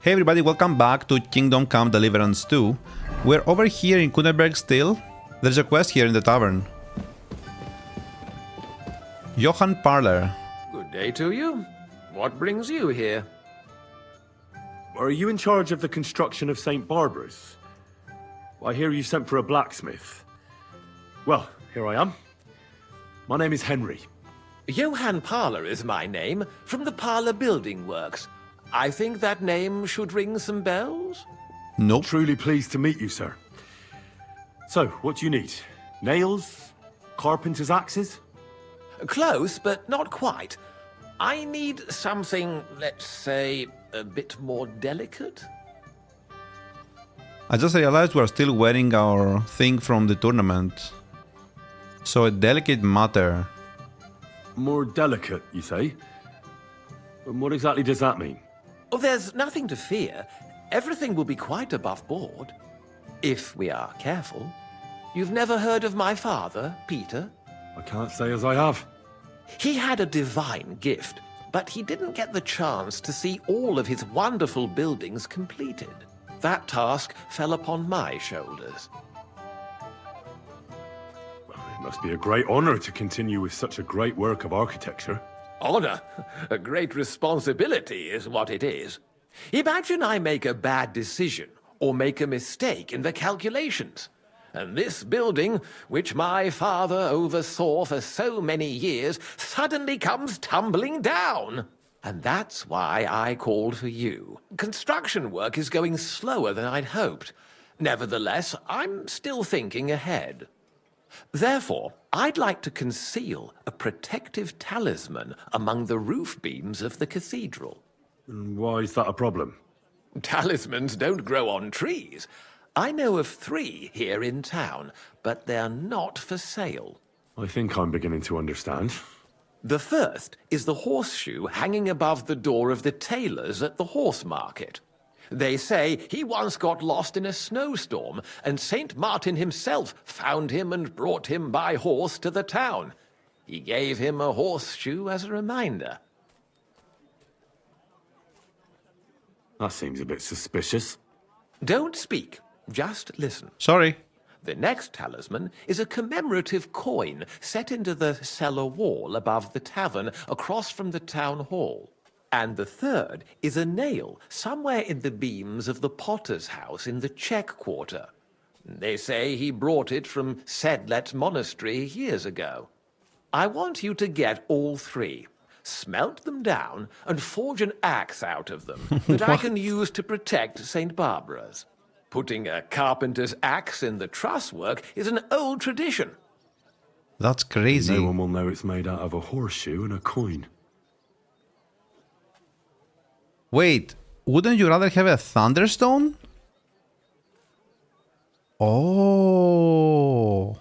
Hey everybody, welcome back to Kingdom Come Deliverance 2. We're over here in Kuttenberg still. There's a quest here in the tavern. Johann Parler. Good day to you. What brings you here? Are you in charge of the construction of St. Barbara's? I hear you sent for a blacksmith. Well, here I am. My name is Henry. Johann Parler is my name, from the Parler Building Works. I think that name should ring some bells? Nope. Truly pleased to meet you, sir. So, what do you need? Nails? Carpenter's axes? Close, but not quite. I need something, let's say, a bit more delicate. I just realized we're still wearing our thing from the tournament. So a delicate matter. More delicate, you say? And what exactly does that mean? Oh, there's nothing to fear. Everything will be quite above board. If we are careful. You've never heard of my father, Peter? I can't say as I have. He had a divine gift, but he didn't get the chance to see all of his wonderful buildings completed. That task fell upon my shoulders. Well, it must be a great honor to continue with such a great work of architecture. Honor, a great responsibility is what it is. Imagine I make a bad decision or make a mistake in the calculations. And this building, which my father oversaw for so many years, suddenly comes tumbling down. And that's why I called for you. Construction work is going slower than I'd hoped. Nevertheless, I'm still thinking ahead. Therefore, I'd like to conceal a protective talisman among the roof beams of the cathedral. And why is that a problem? Talismans don't grow on trees. I know of 3 here in town, but they're not for sale. I think I'm beginning to understand. The first is the horseshoe hanging above the door of the tailors at the horse market. They say he once got lost in a snowstorm, and St. Martin himself found him and brought him by horse to the town. He gave him a horseshoe as a reminder. That seems a bit suspicious. Don't speak, just listen. Sorry. The next talisman is a commemorative coin set into the cellar wall above the tavern across from the town hall. And the third is a nail somewhere in the beams of the potter's house in the Czech quarter. They say he brought it from Sedlet Monastery years ago. I want you to get all 3, smelt them down, and forge an axe out of them that I can use to protect St. Barbara's. Putting a carpenter's axe in the truss work is an old tradition. That's crazy. No one will know it's made out of a horseshoe and a coin. Wait, wouldn't you rather have a thunderstone? Oh.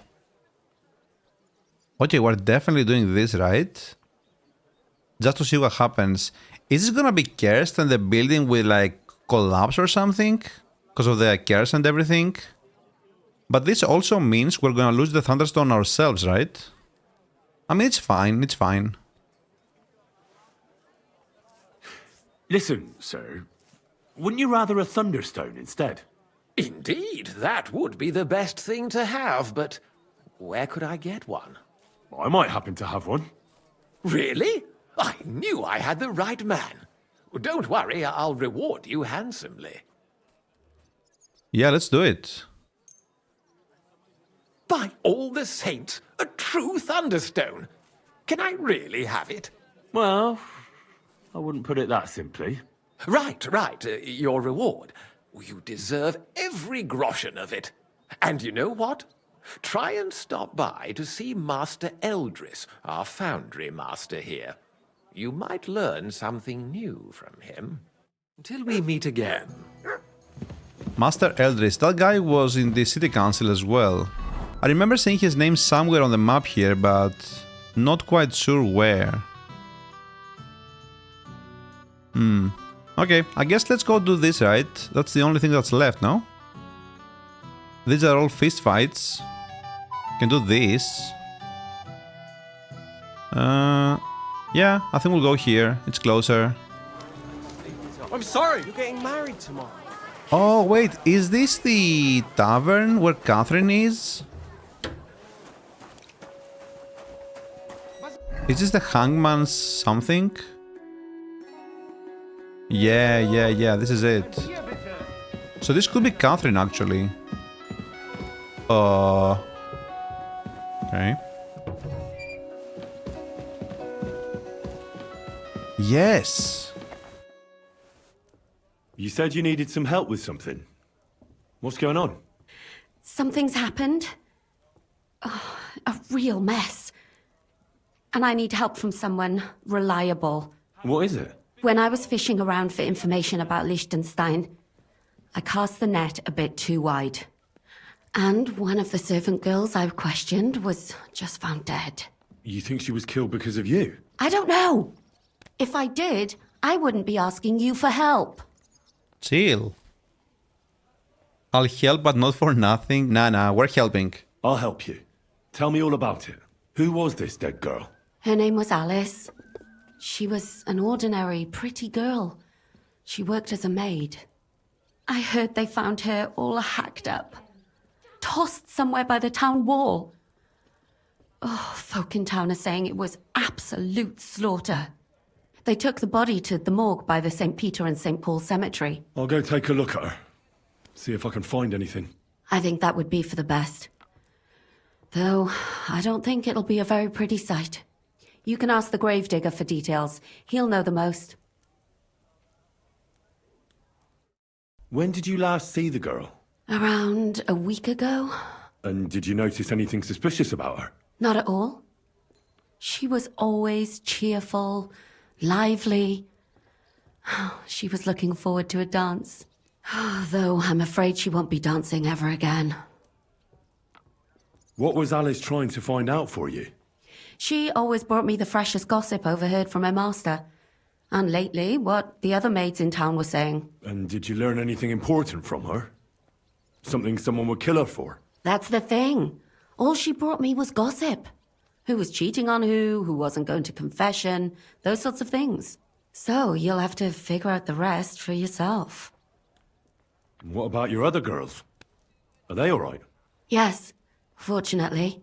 Okay, we're definitely doing this, right? Just to see what happens. Is this gonna be cursed and the building will like collapse or something? Because of the curse and everything? But this also means we're gonna lose the thunderstone ourselves, right? I mean, it's fine, it's fine. Listen, sir. Wouldn't you rather a thunderstone instead? Indeed, that would be the best thing to have, but where could I get one? I might happen to have one. Really? I knew I had the right man. Don't worry, I'll reward you handsomely. Yeah, let's do it. By all the saints, a true thunderstone! Can I really have it? Well, I wouldn't put it that simply. Right, your reward. You deserve every groschen of it. And you know what? Try and stop by to see Master Eldris, our foundry master here. You might learn something new from him. Until we meet again. Master Eldris, that guy was in the city council as well. I remember seeing his name somewhere on the map here, but not quite sure where. Okay, I guess let's go do this, right? That's the only thing that's left, no? These are all fist fights. Can do this. Yeah, I think we'll go here. It's closer. I'm sorry. You're getting married tomorrow. Oh, wait, is this the tavern where Catherine is? Is this the hangman's something? Yeah, this is it. So this could be Catherine, actually. Okay. Yes! You said you needed some help with something. What's going on? Something's happened. Oh, a real mess. And I need help from someone reliable. What is it? When I was fishing around for information about Liechtenstein, I cast the net a bit too wide. And one of the servant girls I questioned was just found dead. You think she was killed because of you? I don't know. If I did, I wouldn't be asking you for help. Chill. I'll help, but not for nothing. Nah, we're helping. I'll help you. Tell me all about it. Who was this dead girl? Her name was Alice. She was an ordinary, pretty girl. She worked as a maid. I heard they found her all hacked up, tossed somewhere by the town wall. Oh, folk in town are saying it was absolute slaughter. They took the body to the morgue by the St. Peter and St. Paul cemetery. I'll go take a look at her. See if I can find anything. I think that would be for the best. Though, I don't think it'll be a very pretty sight. You can ask the gravedigger for details. He'll know the most. When did you last see the girl? Around a week ago? And did you notice anything suspicious about her? Not at all. She was always cheerful, lively. She was looking forward to a dance. Though I'm afraid she won't be dancing ever again. What was Alice trying to find out for you? She always brought me the freshest gossip overheard from her master. And lately, what the other maids in town were saying. And did you learn anything important from her? Something someone would kill her for? That's the thing. All she brought me was gossip. Who was cheating on who wasn't going to confession, those sorts of things. So you'll have to figure out the rest for yourself. What about your other girls? Are they all right? Yes, fortunately.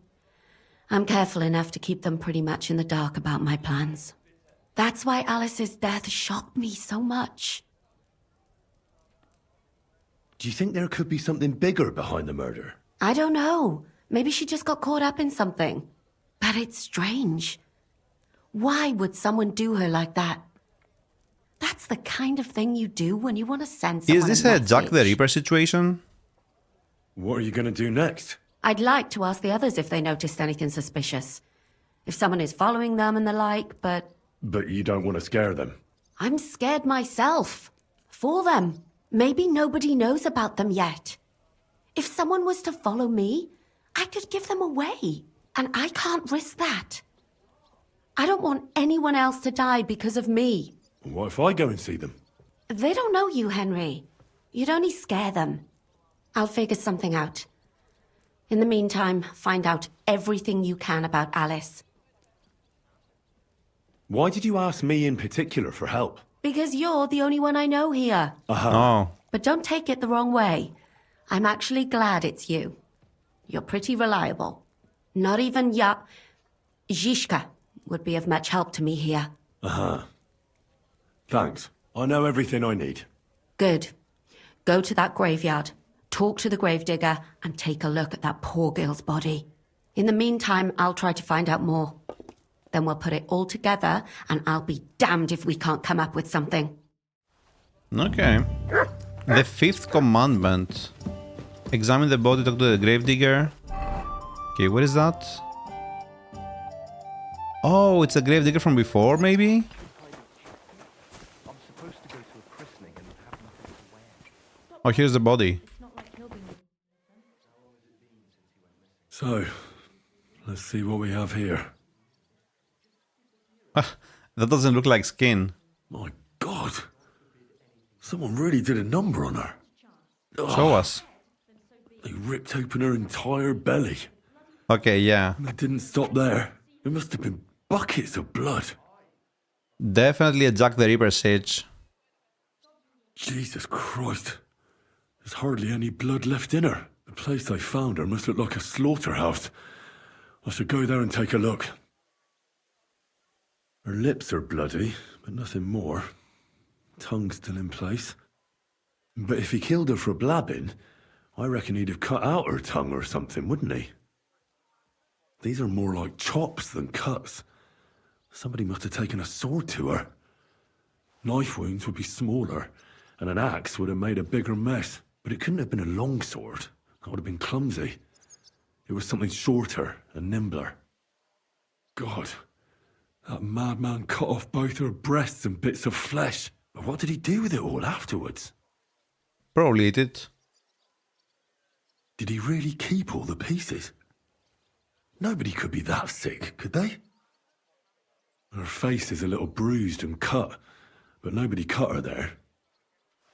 I'm careful enough to keep them pretty much in the dark about my plans. That's why Alice's death shocked me so much. Do you think there could be something bigger behind the murder? I don't know. Maybe she just got caught up in something. But it's strange. Why would someone do her like that? That's the kind of thing you do when you want to send someone Is this a Jack the Ripper situation? What are you going to do next? I'd like to ask the others if they noticed anything suspicious. If someone is following them and the like, but... But you don't want to scare them. I'm scared myself. For them. Maybe nobody knows about them yet. If someone was to follow me, I could give them away. And I can't risk that. I don't want anyone else to die because of me. What if I go and see them? They don't know you, Henry. You'd only scare them. I'll figure something out. In the meantime, find out everything you can about Alice. Why did you ask me in particular for help? Because you're the only one I know here. Oh. But don't take it the wrong way. I'm actually glad it's you. You're pretty reliable. Not even Zhishka would be of much help to me here. Thanks. I know everything I need. Good. Go to that graveyard, talk to the gravedigger, and take a look at that poor girl's body. In the meantime, I'll try to find out more. Then we'll put it all together, and I'll be damned if we can't come up with something. Okay. The Fifth Commandment. Examine the body, talk to the gravedigger. Okay, what is that? Oh, it's a gravedigger from before, maybe? Oh, here's the body. So, let's see what we have here. That doesn't look like skin. My God. Someone really did a number on her. Show us. They ripped open her entire belly. Okay, yeah. And they didn't stop there. There must have been buckets of blood. Definitely a Jack the Ripper sitch. Jesus Christ. There's hardly any blood left in her. The place they found her must look like a slaughterhouse. I should go there and take a look. Her lips are bloody, but nothing more. Tongue still in place. But if he killed her for blabbing, I reckon he'd have cut out her tongue or something, wouldn't he? These are more like chops than cuts. Somebody must have taken a sword to her. Knife wounds would be smaller, and an axe would have made a bigger mess. But it couldn't have been a long sword. That would have been clumsy. It was something shorter and nimbler. God, that madman cut off both her breasts and bits of flesh. But what did he do with it all afterwards? Probably eat it. Did he really keep all the pieces? Nobody could be that sick, could they? Her face is a little bruised and cut, but nobody cut her there.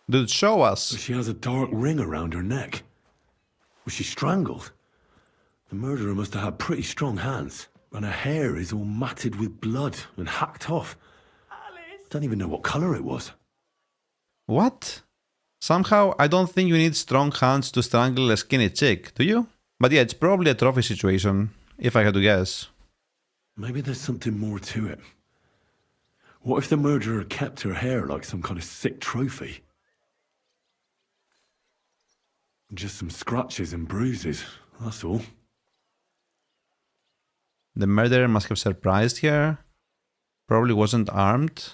Dude, show us. But she has a dark ring around her neck. Was she strangled? The murderer must have had pretty strong hands, and her hair is all matted with blood and hacked off. Don't even know what colour it was. What? Somehow, I don't think you need strong hands to strangle a skinny chick, do you? But yeah, it's probably a trophy situation, if I had to guess. Maybe there's something more to it. What if the murderer kept her hair like some kind of sick trophy? Just some scratches and bruises, that's all. The murderer must have surprised her. Probably wasn't armed.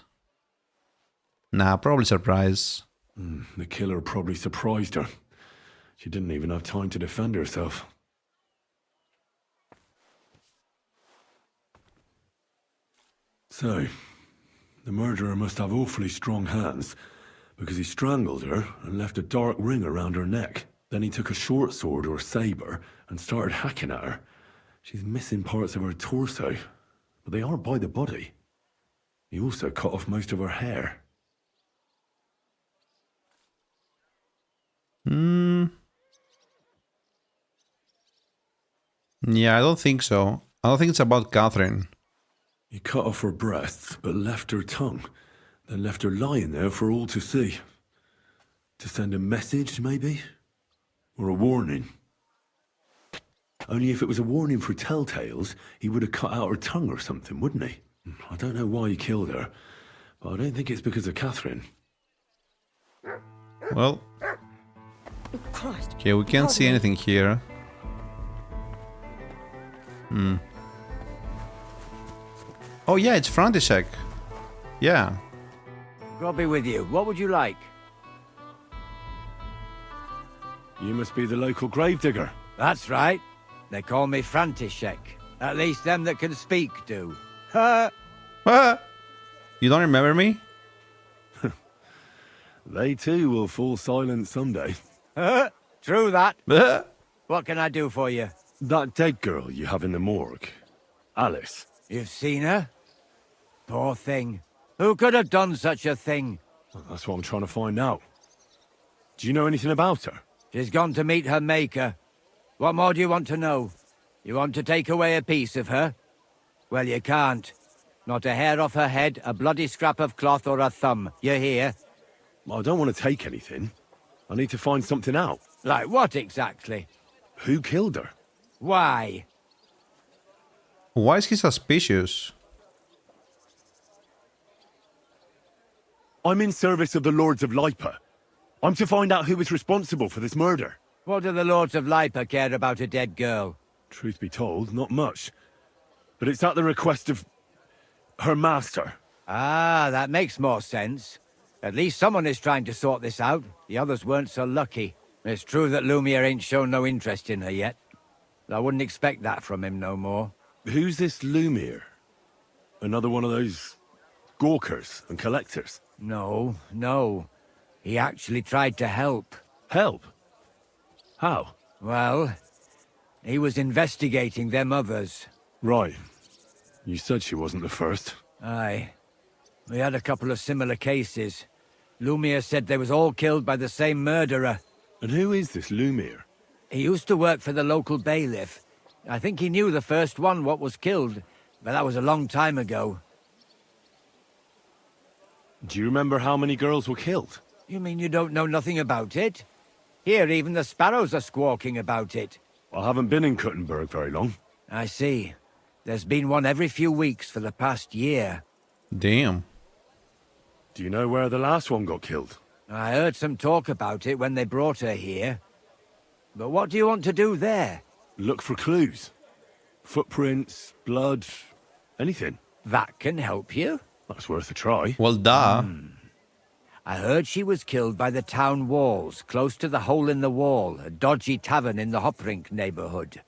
Nah, probably surprise. The killer probably surprised her. She didn't even have time to defend herself. So, the murderer must have awfully strong hands, because he strangled her and left a dark ring around her neck. Then he took a short sword or saber and started hacking at her. She's missing parts of her torso, but they aren't by the body. He also cut off most of her hair. Yeah, I don't think so. I don't think it's about Catherine. He cut off her breasts, but left her tongue. Then left her lying there for all to see. To send a message, maybe? Or a warning. Only if it was a warning for telltales, he would have cut out her tongue or something, wouldn't he? I don't know why he killed her, but I don't think it's because of Catherine. Well, Christ. okay, we can't see anything here. Oh yeah, it's František. Yeah. God be with you. What would you like? You must be the local gravedigger. That's right. They call me František. At least them that can speak do. Ha! What? You don't remember me? They too will fall silent someday. True that. Huh? What can I do for you? That dead girl you have in the morgue, Alice. You've seen her? Poor thing. Who could have done such a thing? That's what I'm trying to find out. Do you know anything about her? She's gone to meet her maker. What more do you want to know? You want to take away a piece of her? Well, you can't. Not a hair off her head, a bloody scrap of cloth or a thumb. You hear? I don't want to take anything. I need to find something out. Like what exactly? Who killed her? Why? Why is he suspicious? I'm in service of the Lords of Lipa. I'm to find out who was responsible for this murder. What do the Lords of Lipa care about a dead girl? Truth be told, not much. But it's at the request of her master. Ah, that makes more sense. At least someone is trying to sort this out. The others weren't so lucky. It's true that Lumiere ain't shown no interest in her yet. I wouldn't expect that from him no more. Who's this Lumiere? Another one of those gawkers and collectors? No, no. He actually tried to help. Help? How? Well, he was investigating them others. Right. You said she wasn't the first. Aye. We had a couple of similar cases. Lumiere said they was all killed by the same murderer. And who is this Lumiere? He used to work for the local bailiff. I think he knew the first one what was killed, but that was a long time ago. Do you remember how many girls were killed? You mean you don't know nothing about it? Here, even the sparrows are squawking about it. I haven't been in Kuttenberg very long. I see. There's been one every few weeks for the past year. Damn. Do you know where the last one got killed? I heard some talk about it when they brought her here. But what do you want to do there? Look for clues. Footprints, blood, anything. That can help you. That's worth a try. Well, duh. I heard she was killed by the town walls, close to the Hole in the Wall, a dodgy tavern in the Hoprink neighborhood.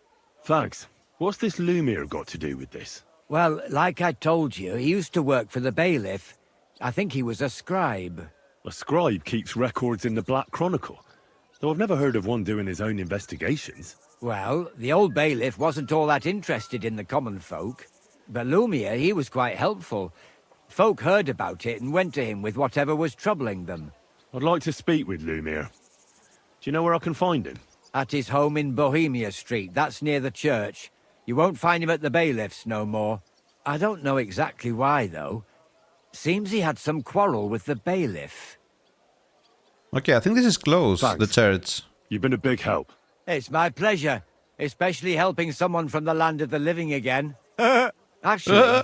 Thanks. What's this Lumiere got to do with this? Well, like I told you, he used to work for the bailiff. I think he was a scribe. A scribe keeps records in the Black Chronicle, though I've never heard of one doing his own investigations. Well, the old bailiff wasn't all that interested in the common folk. But Lumiere, he was quite helpful. Folk heard about it and went to him with whatever was troubling them. I'd like to speak with Lumiere. Do you know where I can find him? At his home in Bohemian Street, that's near the church. You won't find him at the bailiff's no more. I don't know exactly why, though. Seems he had some quarrel with the bailiff. Okay, I think this is close, Thanks. the church. You've been a big help. It's my pleasure, especially helping someone from the land of the living again. Actually,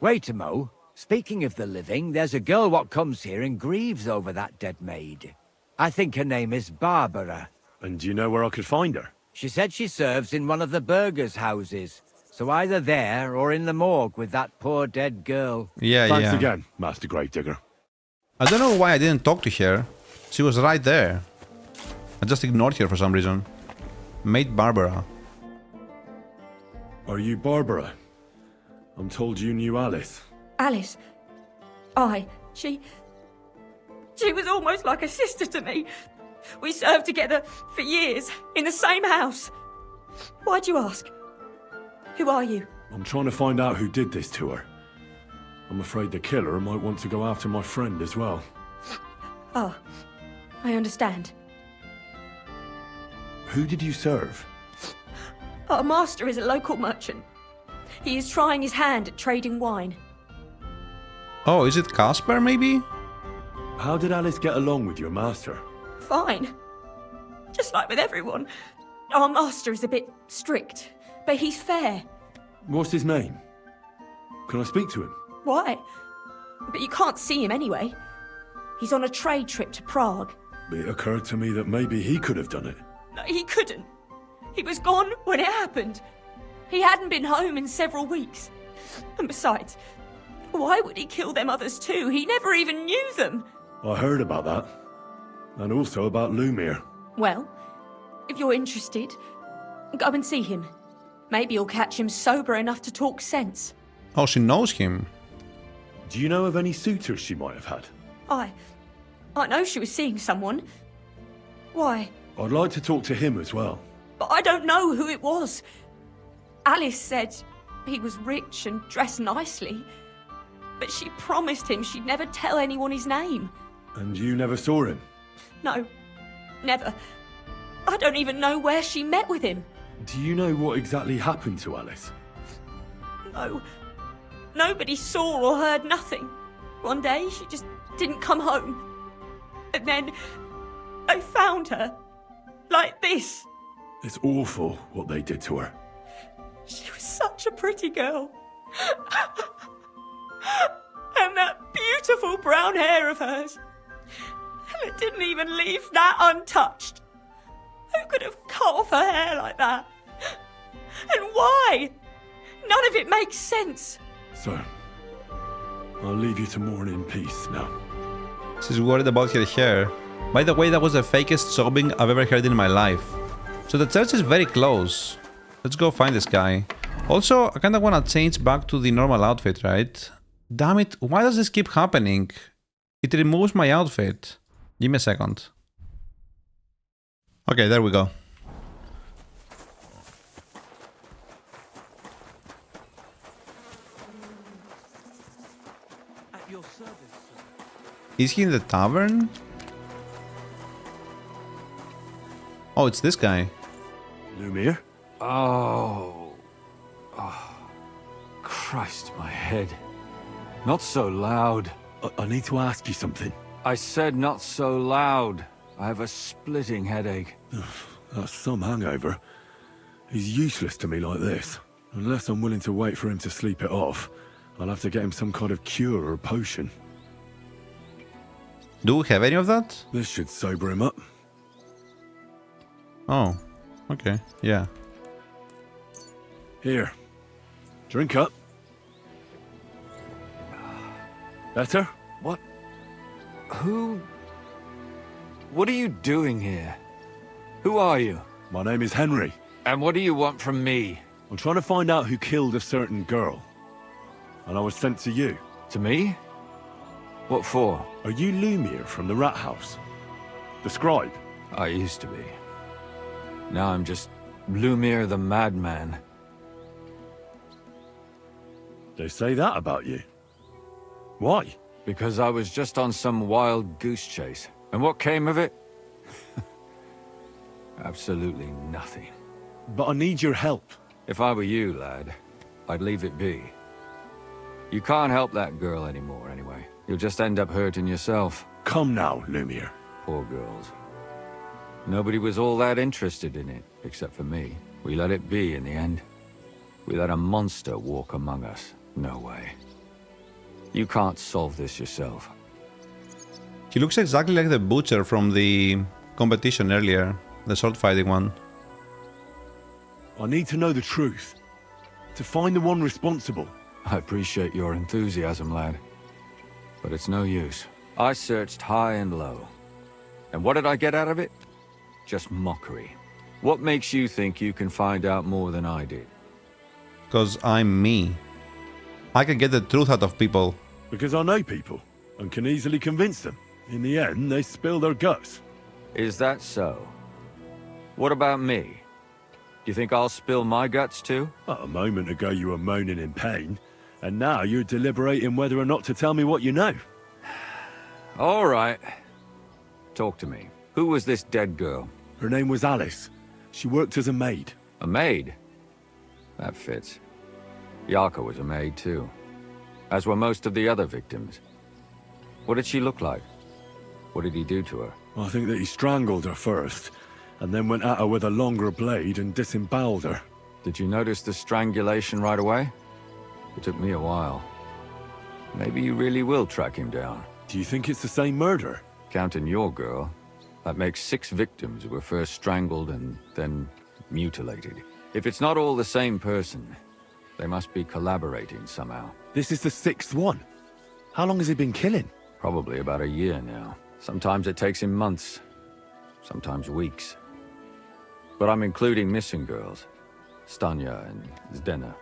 wait a mo. Speaking of the living, there's a girl what comes here and grieves over that dead maid. I think her name is Barbara. And do you know where I could find her? She said she serves in one of the burgers' houses. So either there or in the morgue with that poor dead girl. Yeah, Thanks yeah. again, Master Gravedigger. I don't know why I didn't talk to her. She was right there. I just ignored her for some reason. Maid Barbara. Are you Barbara? I'm told you knew Alice. Alice. Aye, she was almost like a sister to me. We served together for years, in the same house. Why'd you ask? Who are you? I'm trying to find out who did this to her. I'm afraid the killer might want to go after my friend as well. Oh, I understand. Who did you serve? Our master is a local merchant. He is trying his hand at trading wine. Oh, is it Casper, maybe? How did Alice get along with your master? Fine. Just like with everyone. Our master is a bit strict, but he's fair. What's his name? Can I speak to him? Why? But you can't see him anyway. He's on a trade trip to Prague. It occurred to me that maybe he could have done it. No, he couldn't. He was gone when it happened. He hadn't been home in several weeks. And besides, why would he kill them others too? He never even knew them. I heard about that. And also about Lumiere. Well, if you're interested, go and see him. Maybe you'll catch him sober enough to talk sense. Oh, she knows him. Do you know of any suitors she might have had? I know she was seeing someone. Why? I'd like to talk to him as well. But I don't know who it was. Alice said he was rich and dressed nicely. But she promised him she'd never tell anyone his name. And you never saw him? No, never. I don't even know where she met with him. Do you know what exactly happened to Alice? No. Nobody saw or heard nothing. One day, she just didn't come home. And then, they found her. Like this. It's awful what they did to her. She was such a pretty girl. And that beautiful brown hair of hers. And it didn't even leave that untouched. Who could have cut off her hair like that? And why? None of it makes sense. So, I'll leave you to mourn in peace now. She's worried about her hair. By the way, that was the fakest sobbing I've ever heard in my life. So the church is very close. Let's go find this guy. Also, I kinda wanna change back to the normal outfit, right? Damn it, why does this keep happening? It removes my outfit. Give me a second. Okay, there we go. At your service, sir. Is he in the tavern? Oh, it's this guy. Lumiere? Oh. Christ, my head. Not so loud. I need to ask you something. I said not so loud. I have a splitting headache. That's some hangover. He's useless to me like this. Unless I'm willing to wait for him to sleep it off, I'll have to get him some kind of cure or potion. Do we have any of that? This should sober him up. Oh, okay, yeah. Here. Drink up. Better? What? Who? What are you doing here? Who are you? My name is Henry. And what do you want from me? I'm trying to find out who killed a certain girl. And I was sent to you. To me? What for? Are you Lumiere from the Rat House? The scribe? I used to be. Now I'm just Lumiere the madman. They say that about you. Why? Because I was just on some wild goose chase. And what came of it? Absolutely nothing. But I need your help. If I were you, lad, I'd leave it be. You can't help that girl anymore, anyway. You'll just end up hurting yourself. Come now, Lumiere. Poor girls. Nobody was all that interested in it, except for me. We let it be in the end. We let a monster walk among us. No way. You can't solve this yourself. He looks exactly like the butcher from the competition earlier, the sword fighting one. I need to know the truth. To find the one responsible. I appreciate your enthusiasm, lad. But it's no use. I searched high and low. And what did I get out of it? Just mockery. What makes you think you can find out more than I did? Because I'm me. I can get the truth out of people. Because I know people, and can easily convince them. In the end, they spill their guts. Is that so? What about me? Do you think I'll spill my guts too? A moment ago you were moaning in pain, and now you're deliberating whether or not to tell me what you know. All right. Talk to me. Who was this dead girl? Her name was Alice. She worked as a maid. A maid? That fits. Yarka was a maid too. As were most of the other victims. What did she look like? What did he do to her? I think that he strangled her first, and then went at her with a longer blade and disemboweled her. Did you notice the strangulation right away? It took me a while. Maybe you really will track him down. Do you think it's the same murder? Counting your girl, that makes 6 victims who were first strangled and then mutilated. If it's not all the same person, they must be collaborating somehow. This is the 6th one. How long has he been killing? Probably about a year now. Sometimes it takes him months, sometimes weeks. But I'm including missing girls, Stanya and Zdena.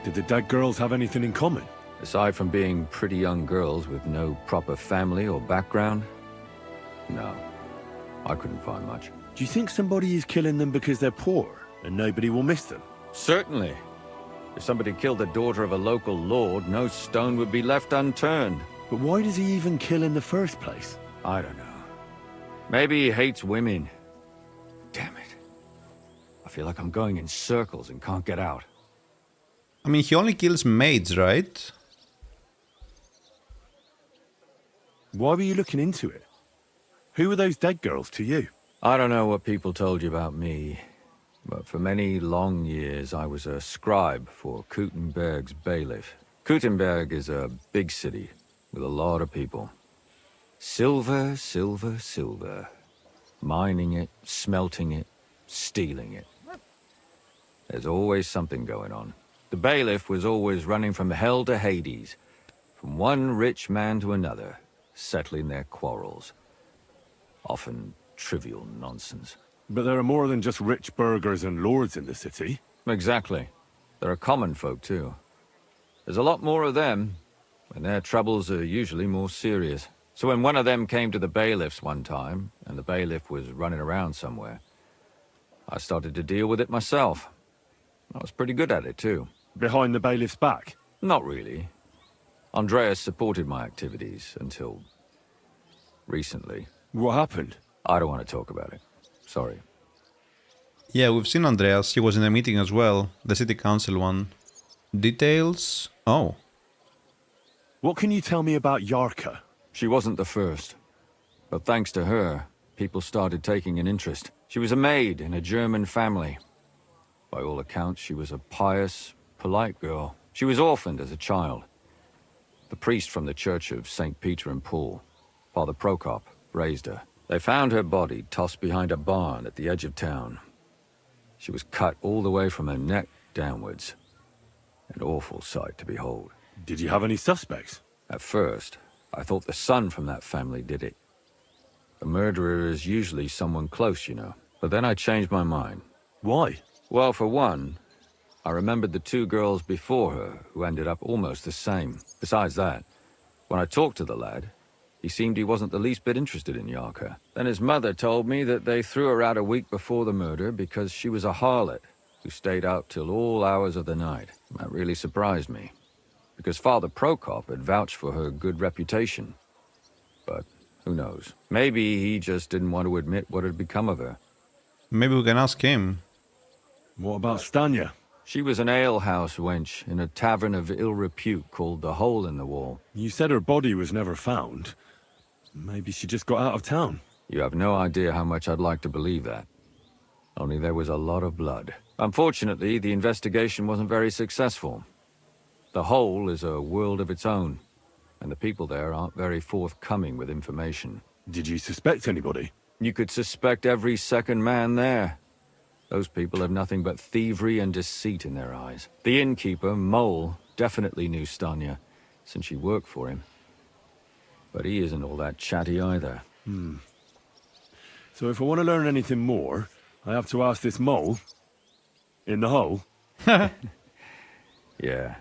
Did the dead girls have anything in common? Aside from being pretty young girls with no proper family or background, no, I couldn't find much. Do you think somebody is killing them because they're poor and nobody will miss them? Certainly. If somebody killed the daughter of a local lord, no stone would be left unturned. But why does he even kill in the first place? I don't know. Maybe he hates women. Damn it. I feel like I'm going in circles and can't get out. I mean, he only kills maids, right? Why were you looking into it? Who were those dead girls to you? I don't know what people told you about me, but for many long years I was a scribe for Kuttenberg's bailiff. Kuttenberg is a big city with a lot of people. Silver, silver, silver. Mining it, smelting it, stealing it. There's always something going on. The bailiff was always running from hell to Hades, from one rich man to another, settling their quarrels. Often trivial nonsense. But there are more than just rich burghers and lords in the city. Exactly. There are common folk too. There's a lot more of them, and their troubles are usually more serious. So when one of them came to the bailiff's one time, and the bailiff was running around somewhere, I started to deal with it myself. I was pretty good at it too. Behind the bailiff's back? Not really. Andreas supported my activities until recently. What happened? I don't want to talk about it. Sorry. Yeah, we've seen Andreas. He was in a meeting as well. The city council one. Details? Oh. What can you tell me about Yarka? She wasn't the first. But thanks to her, people started taking an interest. She was a maid in a German family. By all accounts, she was a pious, polite girl. She was orphaned as a child. The priest from the Church of St. Peter and Paul, Father Prokop, raised her. They found her body tossed behind a barn at the edge of town. She was cut all the way from her neck downwards. An awful sight to behold. Did you have any suspects? At first, I thought the son from that family did it. A murderer is usually someone close, you know. But then I changed my mind. Why? Well, for one, I remembered the two girls before her who ended up almost the same. Besides that, when I talked to the lad, he seemed he wasn't the least bit interested in Yarka. Then his mother told me that they threw her out a week before the murder because she was a harlot who stayed out till all hours of the night. That really surprised me, because Father Prokop had vouched for her good reputation. But who knows? Maybe he just didn't want to admit what had become of her. Maybe we can ask him. What about Stanya? She was an alehouse wench in a tavern of ill repute called the Hole in the Wall. You said her body was never found. Maybe she just got out of town. You have no idea how much I'd like to believe that. Only there was a lot of blood. Unfortunately, the investigation wasn't very successful. The Hole is a world of its own, and the people there aren't very forthcoming with information. Did you suspect anybody? You could suspect every second man there. Those people have nothing but thievery and deceit in their eyes. The innkeeper, Mole, definitely knew Stanya, since she worked for him. But he isn't all that chatty either. So if I want to learn anything more, I have to ask this Mole in the hole. Yeah,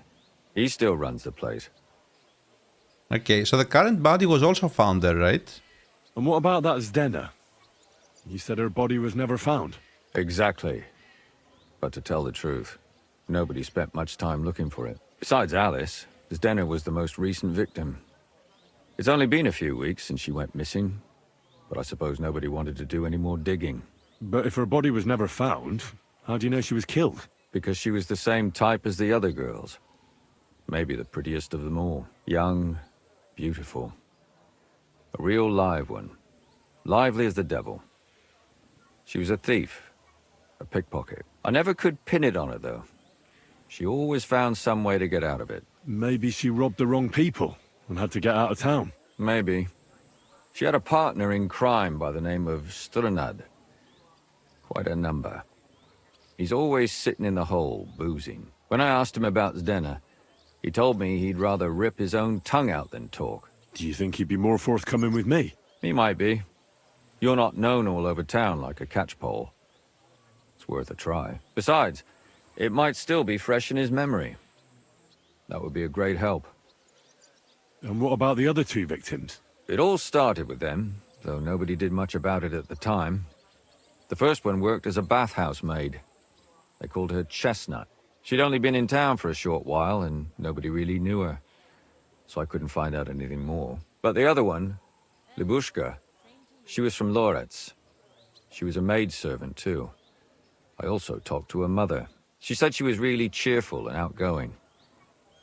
he still runs the place. Okay, so the current body was also found there, right? And what about that Zdena? You said her body was never found. Exactly. But to tell the truth, nobody spent much time looking for it. Besides Alice, Zdena was the most recent victim. It's only been a few weeks since she went missing, but I suppose nobody wanted to do any more digging. But if her body was never found, how do you know she was killed? Because she was the same type as the other girls. Maybe the prettiest of them all. Young, beautiful. A real live one. Lively as the devil. She was a thief. A pickpocket. I never could pin it on her, though. She always found some way to get out of it. Maybe she robbed the wrong people and had to get out of town. Maybe. She had a partner in crime by the name of Strunad. Quite a number. He's always sitting in the hole, boozing. When I asked him about Zdena, he told me he'd rather rip his own tongue out than talk. Do you think he'd be more forthcoming with me? He might be. You're not known all over town like a catchpole. It's worth a try. Besides, it might still be fresh in his memory. That would be a great help. And what about the other two victims? It all started with them, though nobody did much about it at the time. The first one worked as a bathhouse maid. They called her Chestnut. She'd only been in town for a short while, and nobody really knew her. So I couldn't find out anything more. But the other one, Libushka, she was from Loretz. She was a maidservant, too. I also talked to her mother. She said she was really cheerful and outgoing.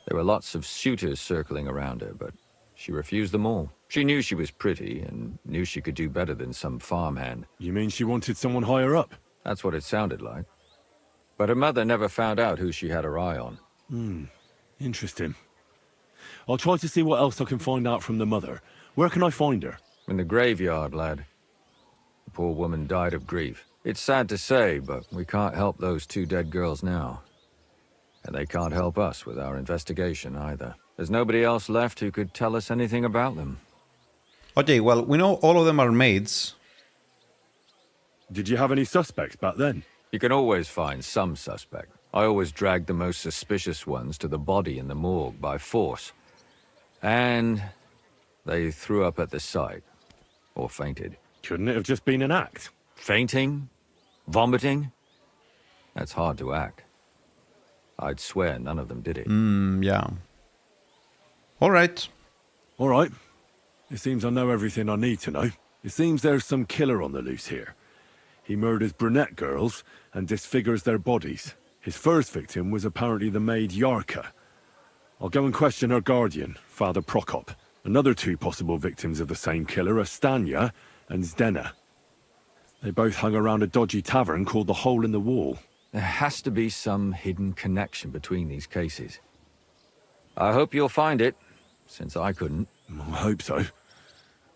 There were lots of suitors circling around her, but she refused them all. She knew she was pretty and knew she could do better than some farmhand. You mean she wanted someone higher up? That's what it sounded like. But her mother never found out who she had her eye on. Interesting. I'll try to see what else I can find out from the mother. Where can I find her? In the graveyard, lad. The poor woman died of grief. It's sad to say, but we can't help those two dead girls now. And they can't help us with our investigation either. There's nobody else left who could tell us anything about them. Okay, well, we know all of them are maids. Did you have any suspects back then? You can always find some suspect. I always dragged the most suspicious ones to the body in the morgue by force. And they threw up at the sight. Or fainted. Couldn't it have just been an act? Fainting? Vomiting? That's hard to act. I'd swear none of them did it. Yeah. All right. All right. It seems I know everything I need to know. It seems there's some killer on the loose here. He murders brunette girls and disfigures their bodies. His first victim was apparently the maid Yarka. I'll go and question her guardian, Father Prokop. Another two possible victims of the same killer are Stanya and Zdena. They both hung around a dodgy tavern called the Hole in the Wall. There has to be some hidden connection between these cases. I hope you'll find it, since I couldn't. I hope so.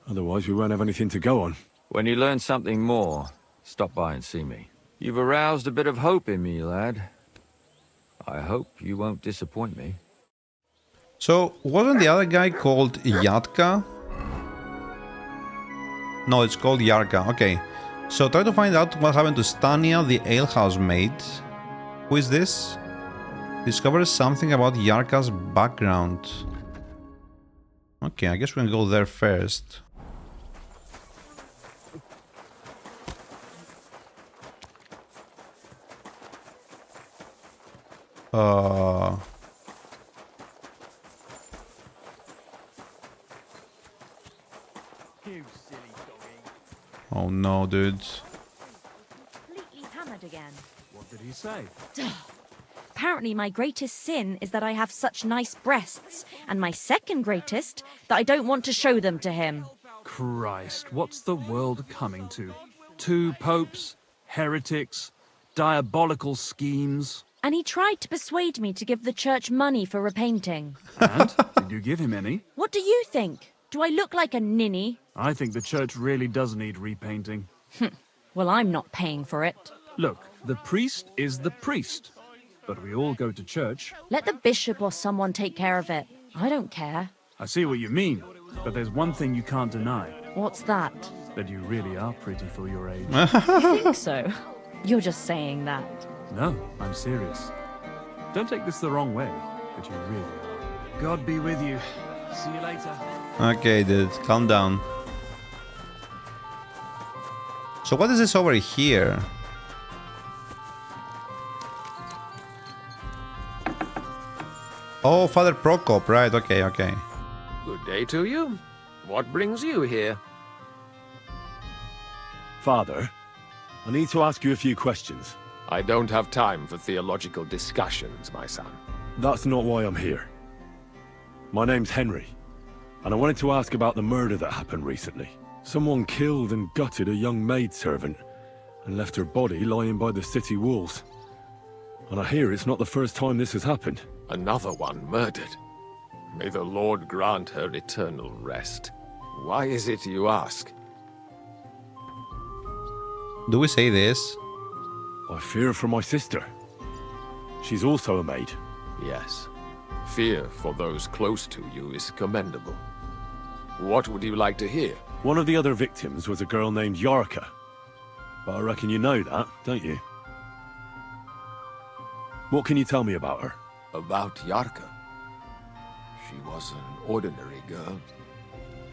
Otherwise we won't have anything to go on. When you learn something more, stop by and see me. You've aroused a bit of hope in me, lad. I hope you won't disappoint me. So, wasn't the other guy called Yatka? No, it's called Yarka. Okay. So, try to find out what happened to Stania, the alehouse maid. Who is this? Discover something about Yarka's background. Okay, I guess we can go there first. Oh no, dude. Completely hammered again. What did he say? Apparently my greatest sin is that I have such nice breasts, and my second greatest, that I don't want to show them to him. Christ, what's the world coming to? 2 popes, heretics, diabolical schemes. And he tried to persuade me to give the church money for repainting. And? Did you give him any? What do you think? Do I look like a ninny? I think the church really does need repainting. Well, I'm not paying for it. Look, the priest is the priest. But we all go to church. Let the bishop or someone take care of it. I don't care. I see what you mean. But there's one thing you can't deny. What's that? That you really are pretty for your age. You think so? You're just saying that. No, I'm serious. Don't take this the wrong way, but you really are. God be with you. See you later. Okay, dude, calm down. So what is this over here? Oh, Father Prokop, right, okay, okay. Good day to you. What brings you here? Father, I need to ask you a few questions. I don't have time for theological discussions, my son. That's not why I'm here. My name's Henry, and I wanted to ask about the murder that happened recently. Someone killed and gutted a young maidservant and left her body lying by the city walls. And I hear it's not the first time this has happened. Another one murdered. May the Lord grant her eternal rest. Why is it you ask? Do we say this? I fear for my sister. She's also a maid. Yes. Fear for those close to you is commendable. What would you like to hear? One of the other victims was a girl named Yarka. But I reckon you know that, don't you? What can you tell me about her? About Yarka. She was an ordinary girl.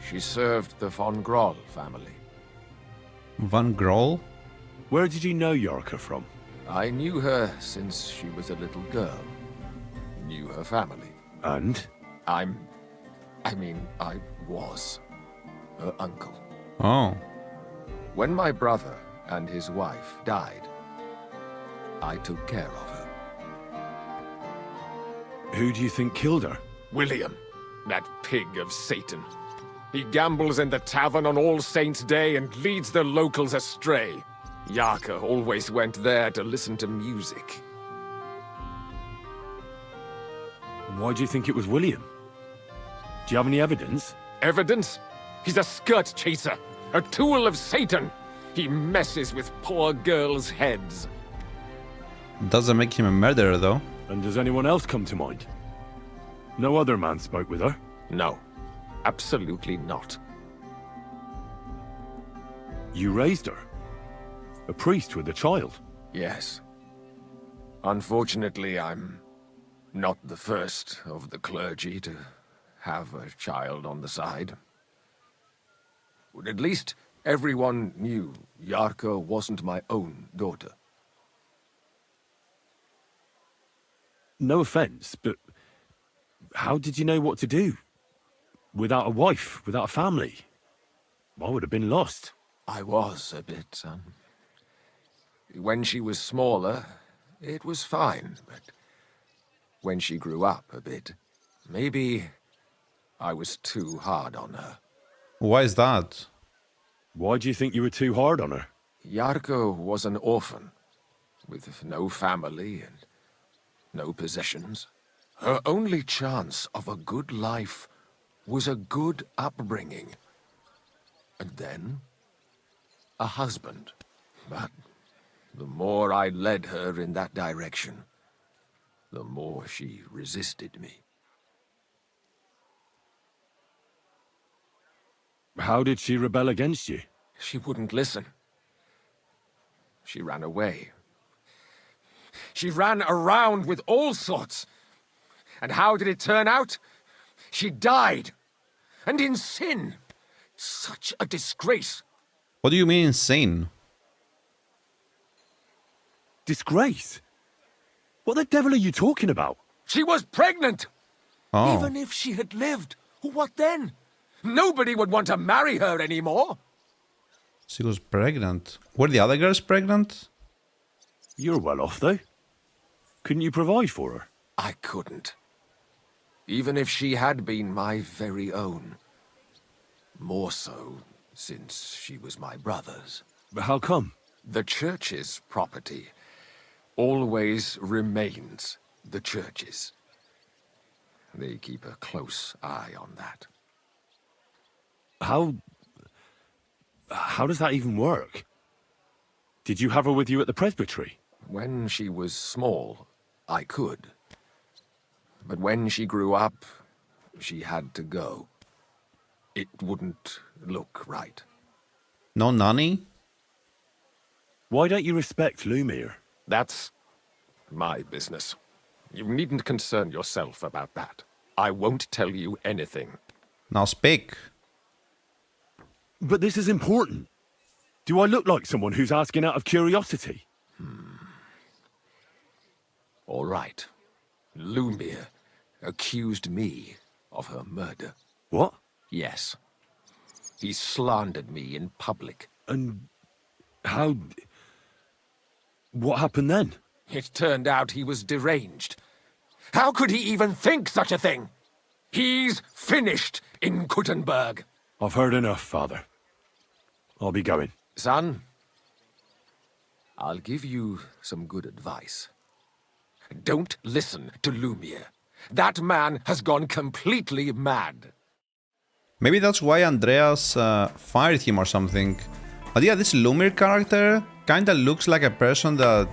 She served the von Groll family. Van Groll? Where did you know Yarka from? I knew her since she was a little girl. Knew her family. And? I was her uncle. Oh. When my brother and his wife died, I took care of her. Who do you think killed her? William, that pig of Satan. He gambles in the tavern on All Saints' Day and leads the locals astray. Yarka always went there to listen to music. Why do you think it was William? Do you have any evidence? Evidence? He's a skirt chaser, a tool of Satan. He messes with poor girls' heads. Doesn't make him a murderer, though. And does anyone else come to mind? No other man spoke with her? No, absolutely not. You raised her? A priest with a child? Yes. Unfortunately, I'm not the first of the clergy to have a child on the side. But at least everyone knew Yarka wasn't my own daughter. No offense, but how did you know what to do? Without a wife, without a family? I would have been lost. I was a bit, When she was smaller, it was fine, but when she grew up a bit, Maybe I was too hard on her. Why is that? Why do you think you were too hard on her? Yarko was an orphan, with no family and no possessions. Her only chance of a good life was a good upbringing. And then, a husband. But the more I led her in that direction, the more she resisted me. How did she rebel against you? She wouldn't listen. She ran away. She ran around with all sorts. And how did it turn out? She died. And in sin. Such a disgrace. What do you mean insane? Disgrace? What the devil are you talking about? She was pregnant. Oh. Even if she had lived, what then? Nobody would want to marry her anymore. She was pregnant. Were the other girls pregnant? You're well off, though. Couldn't you provide for her? I couldn't. Even if she had been my very own. More so, since she was my brother's. But how come? The church's property always remains the church's. They keep a close eye on that. How does that even work? Did you have her with you at the presbytery? When she was small, I could. But when she grew up, she had to go. It wouldn't look right. No nanny? Why don't you respect Lumiere? That's my business. You needn't concern yourself about that. I won't tell you anything. Now speak. But this is important. Do I look like someone who's asking out of curiosity? All right. Lumiere accused me of her murder. What? Yes. He slandered me in public. And how... What happened then? It turned out he was deranged. How could he even think such a thing? He's finished in Kuttenberg. I've heard enough, Father. I'll be going. Son, I'll give you some good advice. Don't listen to Lumiere. That man has gone completely mad. Maybe that's why Andreas fired him or something. But yeah, this Lumiere character kinda looks like a person that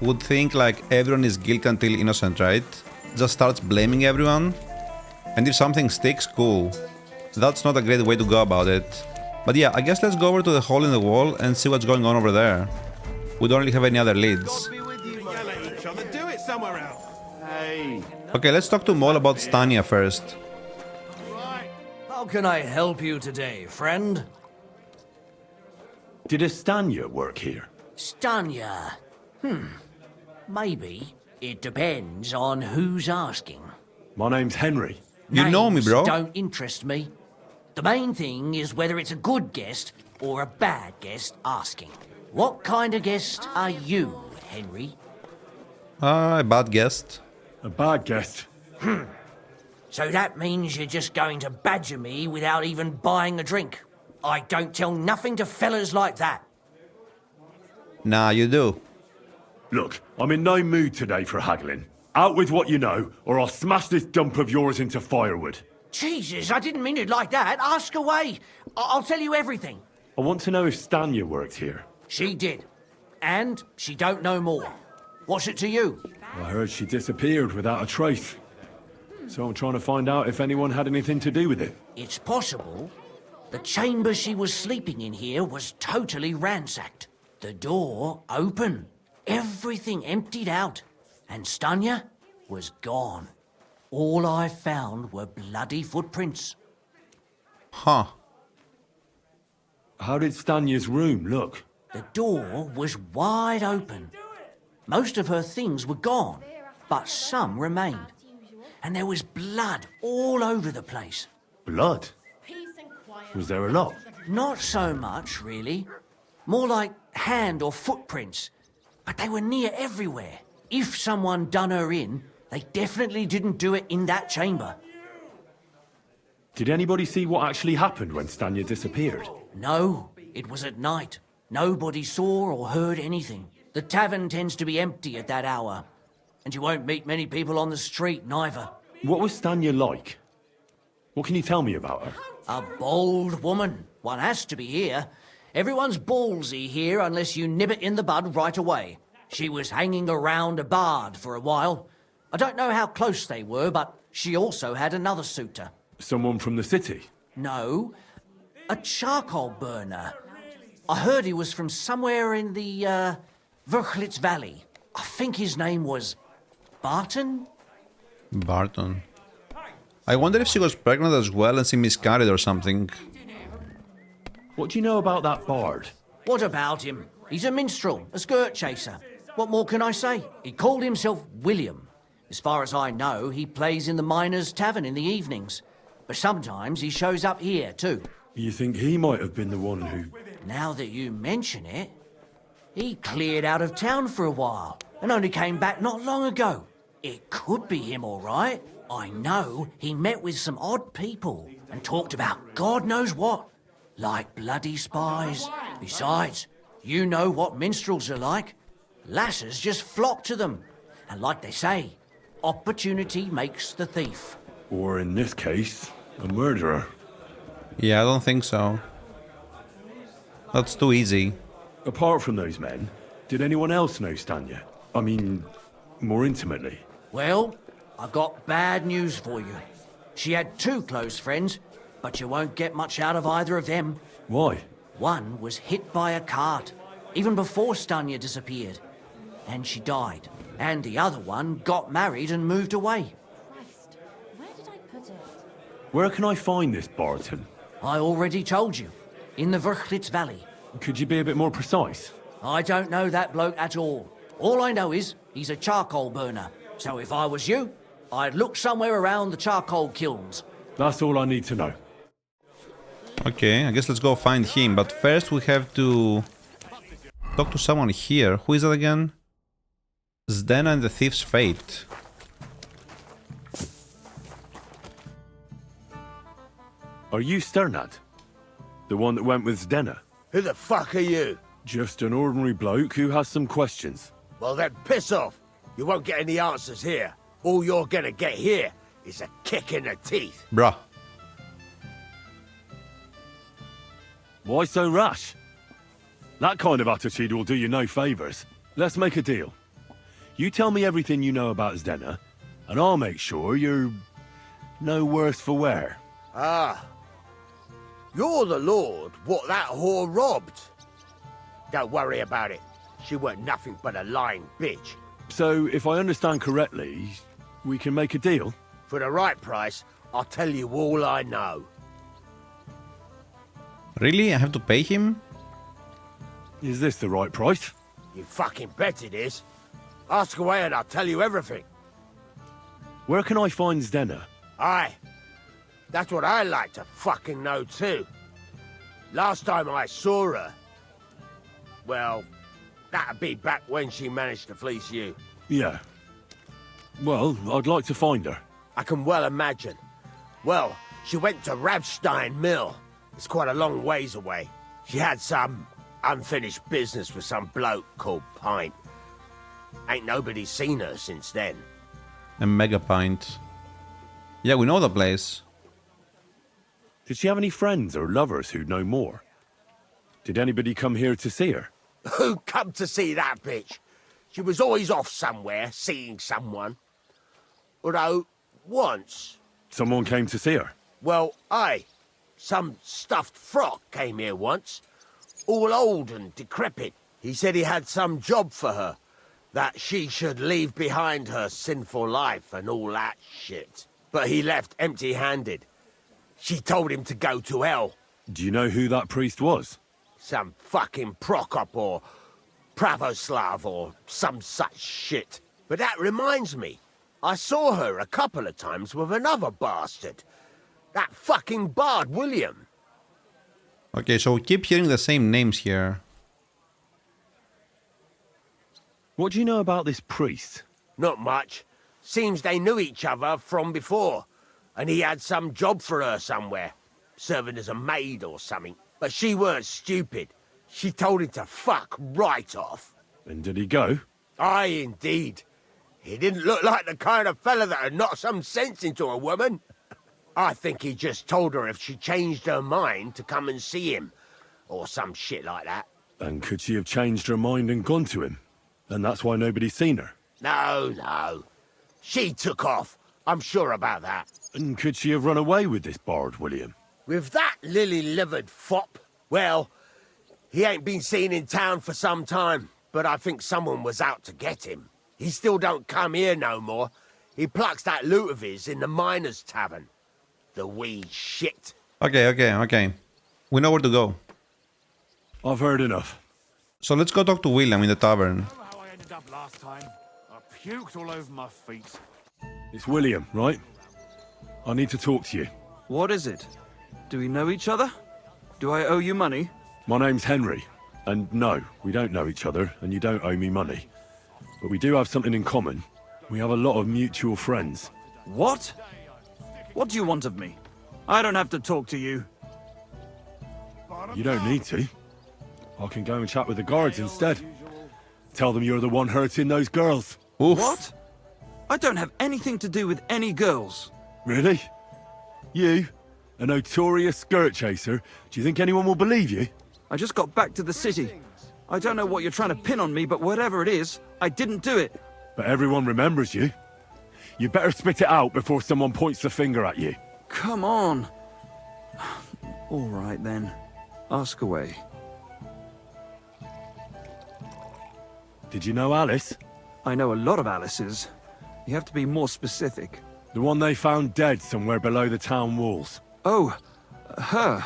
would think like everyone is guilty until innocent, right? Just starts blaming everyone. And if something sticks, cool. That's not a great way to go about it. But yeah, I guess let's go over to the hole in the wall and see what's going on over there. We don't really have any other leads. Okay, let's talk to Mol about Stania first. How can I help you today, friend? Did Estania work here? Stania? Maybe. It depends on who's asking. My name's Henry. You know me, Names bro. don't interest me. The main thing is whether it's a good guest or a bad guest asking. What kind of guest are you, Henry? A bad guest. A bad guest. So that means you're just going to badger me without even buying a drink. I don't tell nothing to fellas like that. Nah, you do. Look, I'm in no mood today for haggling. Out with what you know, or I'll smash this dump of yours into firewood. Jesus, I didn't mean it like that. Ask away. I'll tell you everything. I want to know if Stania worked here. She did. And she don't know more. What's it to you? I heard she disappeared without a trace. So I'm trying to find out if anyone had anything to do with it. It's possible. The chamber she was sleeping in here was totally ransacked. The door open. Everything emptied out. And Stania was gone. All I found were bloody footprints. Huh. How did Stania's room look? The door was wide open. Most of her things were gone, but some remained. And there was blood all over the place. Blood? Was there a lot? Not so much, really. More like hand or footprints. But they were near everywhere. If someone done her in, they definitely didn't do it in that chamber. Did anybody see what actually happened when Stanya disappeared? No, it was at night. Nobody saw or heard anything. The tavern tends to be empty at that hour. And you won't meet many people on the street, neither. What was Stanya like? What can you tell me about her? A bold woman. One has to be here. Everyone's ballsy here unless you nib it in the bud right away. She was hanging around a bard for a while. I don't know how close they were, but she also had another suitor. Someone from the city? No, a charcoal burner. I heard he was from somewhere in the, Verchlitz Valley. I think his name was Barton? Barton. I wonder if she was pregnant as well and she miscarried or something. What do you know about that bard? What about him? He's a minstrel, a skirt chaser. What more can I say? He called himself William. As far as I know, he plays in the Miners' Tavern in the evenings. But sometimes he shows up here, too. You think he might have been the one who... Now that you mention it, he cleared out of town for a while and only came back not long ago. It could be him, all right. I know he met with some odd people and talked about God knows what, like bloody spies. Besides, you know what minstrels are like. Lasses just flock to them. And like they say, opportunity makes the thief. Or in this case, a murderer. Yeah, I don't think so. That's too easy. Apart from those men, did anyone else know Stanya? I mean, more intimately. Well, I've got bad news for you. She had two close friends, but you won't get much out of either of them. Why? One was hit by a cart, even before Stanya disappeared, and she died. And the other one got married and moved away. Christ, where did I put it? Where can I find this Barton? I already told you, in the Verchlitz Valley. Could you be a bit more precise? I don't know that bloke at all. All I know is he's a charcoal burner. So if I was you, I'd look somewhere around the charcoal kilns. That's all I need to know. Okay, I guess let's go find him. But first we have to talk to someone here. Who is that again? Zdena and the Thief's Fate. Are you Sternad? The one that went with Zdena? Who the fuck are you? Just an ordinary bloke who has some questions. Well then, piss off. You won't get any answers here. All you're gonna get here is a kick in the teeth. Bruh. Why so rash? That kind of attitude will do you no favours. Let's make a deal. You tell me everything you know about Zdena, and I'll make sure you're no worse for wear. Ah. You're the lord what that whore robbed. Don't worry about it. She weren't nothing but a lying bitch. So, if I understand correctly, we can make a deal? For the right price, I'll tell you all I know. Really? I have to pay him? Is this the right price? You fucking bet it is. Ask away and I'll tell you everything. Where can I find Zdena? Aye. That's what I like to fucking know too. Last time I saw her... Well, that'd be back when she managed to fleece you. Yeah. Well, I'd like to find her. I can well imagine. Well, she went to Rabstein Mill. It's quite a long ways away. She had some unfinished business with some bloke called Pint. Ain't nobody seen her since then. A mega pint. Yeah, we know the place. Did she have any friends or lovers who'd know more? Did anybody come here to see her? Who come to see that bitch? She was always off somewhere, seeing someone. Although, once... Someone came to see her? Well, aye. Some stuffed frock came here once. All old and decrepit. He said he had some job for her. That she should leave behind her sinful life and all that shit. But he left empty-handed. She told him to go to hell. Do you know who that priest was? Some fucking Prokop or Pravoslav or some such shit. But that reminds me, I saw her a couple of times with another bastard. That fucking bard, William. Okay, so we keep hearing the same names here. What do you know about this priest? Not much. Seems they knew each other from before. and he had some job for her somewhere, serving as a maid or something. But she weren't stupid. She told him to fuck right off. And did he go? Aye, indeed. He didn't look like the kind of fella that had knocked some sense into a woman. I think he just told her if she changed her mind to come and see him, or some shit like that. And could she have changed her mind and gone to him? And that's why nobody's seen her? No. She took off. I'm sure about that. And could she have run away with this bard, William? With that lily-livered fop? Well, he ain't been seen in town for some time, but I think someone was out to get him. He still don't come here no more. He plucks that loot of his in the miners' tavern. The wee shit. Okay. We know where to go. I've heard enough. So let's go talk to William in the tavern. How I ended up last time. I puked all over my feet. It's William, right? I need to talk to you. What is it? Do we know each other? Do I owe you money? My name's Henry. And no, we don't know each other, and you don't owe me money. But we do have something in common. We have a lot of mutual friends. What? What do you want of me? I don't have to talk to you. You don't need to. I can go and chat with the guards instead. Tell them you're the one hurting those girls. Oof. What? I don't have anything to do with any girls. Really? You? A notorious skirt chaser? Do you think anyone will believe you? I just got back to the city. I don't know what you're trying to pin on me, but whatever it is, I didn't do it. But everyone remembers you. You better spit it out before someone points the finger at you. Come on. All right, then. Ask away. Did you know Alice? I know a lot of Alice's. You have to be more specific. The one they found dead somewhere below the town walls. Oh, her.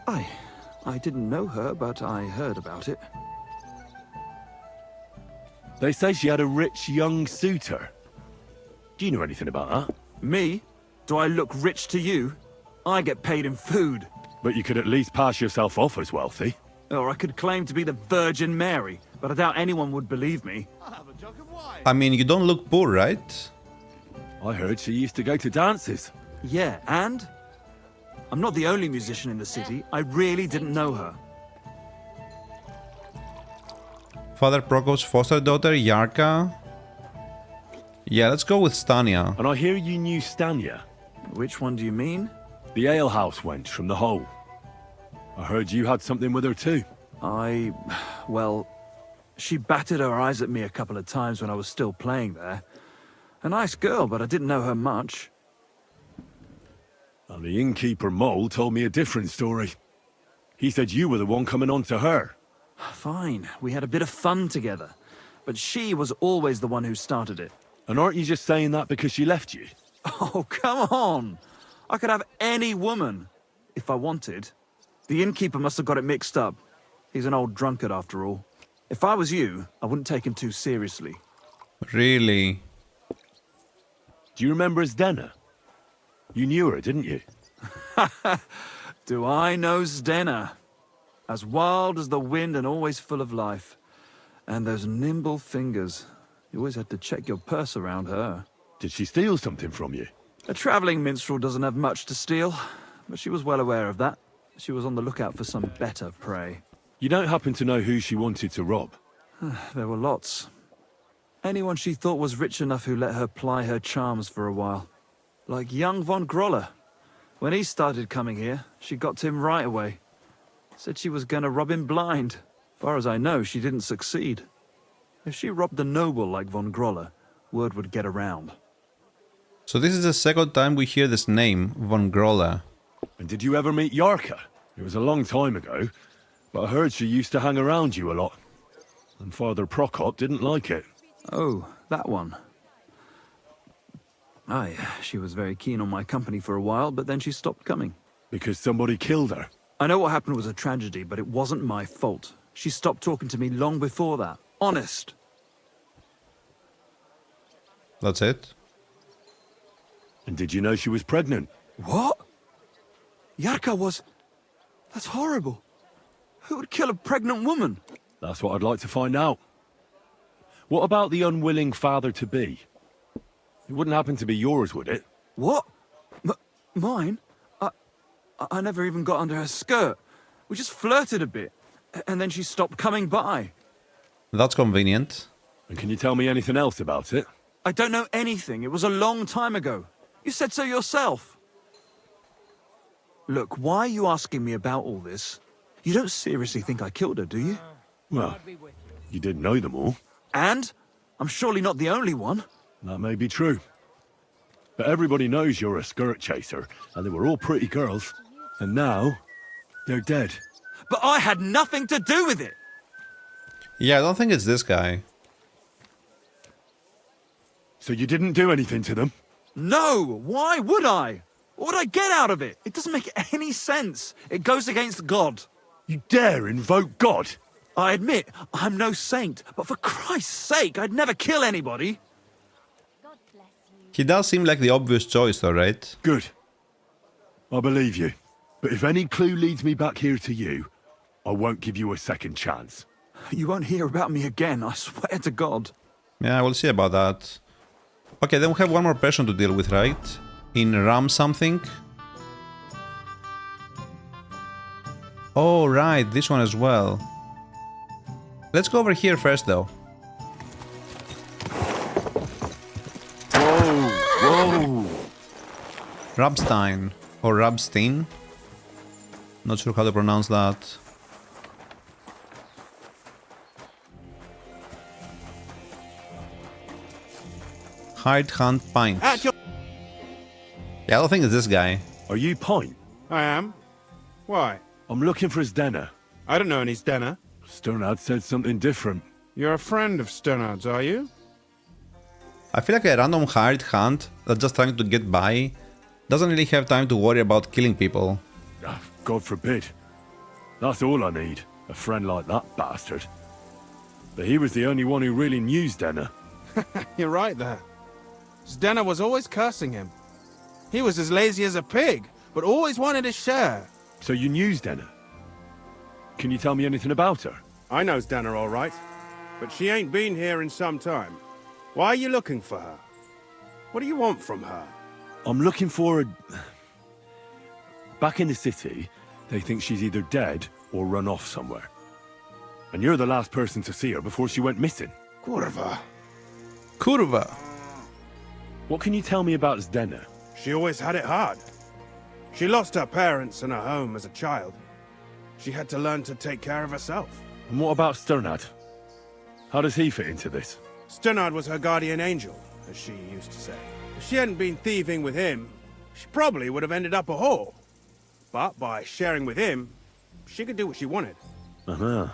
I didn't know her, but I heard about it. They say she had a rich young suitor. Do you know anything about that? Me? Do I look rich to you? I get paid in food. But you could at least pass yourself off as wealthy. Or I could claim to be the Virgin Mary, but I doubt anyone would believe me. I mean, you don't look poor, right? I heard she used to go to dances. Yeah, and? I'm not the only musician in the city. I really didn't know her. Father Prokop's foster daughter, Yarka. Yeah, let's go with Stania. And I hear you knew Stania. Which one do you mean? The alehouse wench from the Hole. I heard you had something with her too. Well, she batted her eyes at me a couple of times when I was still playing there. A nice girl, but I didn't know her much. And the innkeeper Mole told me a different story. He said you were the one coming on to her. Fine, we had a bit of fun together. But she was always the one who started it. And aren't you just saying that because she left you? Oh, come on! I could have any woman, if I wanted. The innkeeper must have got it mixed up. He's an old drunkard after all. If I was you, I wouldn't take him too seriously. Really? Do you remember Zdena? You knew her, didn't you? Do I know Zdena? As wild as the wind and always full of life. And those nimble fingers. You always had to check your purse around her. Did she steal something from you? A travelling minstrel doesn't have much to steal, but she was well aware of that. She was on the lookout for some better prey. You don't happen to know who she wanted to rob? There were lots. Anyone she thought was rich enough who let her ply her charms for a while. Like young von Groller. When he started coming here, she got him right away. Said she was going to rob him blind. Far as I know, she didn't succeed. If she robbed a noble like von Groller, word would get around. So this is the second time we hear this name, von Groller. And did you ever meet Yarka? It was a long time ago, but I heard she used to hang around you a lot. And Father Prokop didn't like it. Oh, that one. Aye, she was very keen on my company for a while, but then she stopped coming. Because somebody killed her? I know what happened was a tragedy, but it wasn't my fault. She stopped talking to me long before that. Honest. That's it? And did you know she was pregnant? What? Yarka was... That's horrible. Who would kill a pregnant woman? That's what I'd like to find out. What about the unwilling father-to-be? It wouldn't happen to be yours, would it? What? Mine? I never even got under her skirt. We just flirted a bit, and then she stopped coming by. That's convenient. And can you tell me anything else about it? I don't know anything. It was a long time ago. You said so yourself. Look, why are you asking me about all this? You don't seriously think I killed her, do you? Well, you did know them all. And? I'm surely not the only one. That may be true. But everybody knows you're a skirt chaser, and they were all pretty girls. And now, they're dead. But I had nothing to do with it! Yeah, I don't think it's this guy. So you didn't do anything to them? No! Why would I? What would I get out of it? It doesn't make any sense. It goes against God. You dare invoke God? I admit, I'm no saint, but for Christ's sake, I'd never kill anybody. He does seem like the obvious choice though, right? Good. I believe you. But if any clue leads me back here to you, I won't give you a second chance. You won't hear about me again, I swear to God. Yeah, we'll see about that. Okay, then we have one more person to deal with, right? In Ram something. Oh, right, this one as well. Let's go over here first, though. Whoa! Rabstein. Or Rabstein. Not sure how to pronounce that. Hide, hunt, pint. Yeah, I don't think it's this guy. Are you Pint? I am. Why? I'm looking for Zdena. I don't know any Stena. Sternad said something different. You're a friend of Sternard's, are you? I feel like a random hired hunt that's just trying to get by doesn't really have time to worry about killing people. God forbid. That's all I need. A friend like that bastard. But he was the only one who really knew Zdena. You're right there. Stena was always cursing him. He was as lazy as a pig, but always wanted his share. So you knew Zdena? Can you tell me anything about her? I know Stena all right, but she ain't been here in some time. Why are you looking for her? What do you want from her? I'm looking for a... Back in the city, they think she's either dead or run off somewhere. And you're the last person to see her before she went missing. Kurva. Kurva. What can you tell me about Zdena? She always had it hard. She lost her parents and her home as a child. She had to learn to take care of herself. And what about Sternad? How does he fit into this? Sternard was her guardian angel, as she used to say. If she hadn't been thieving with him, she probably would have ended up a whore. But by sharing with him, she could do what she wanted. Uh-huh.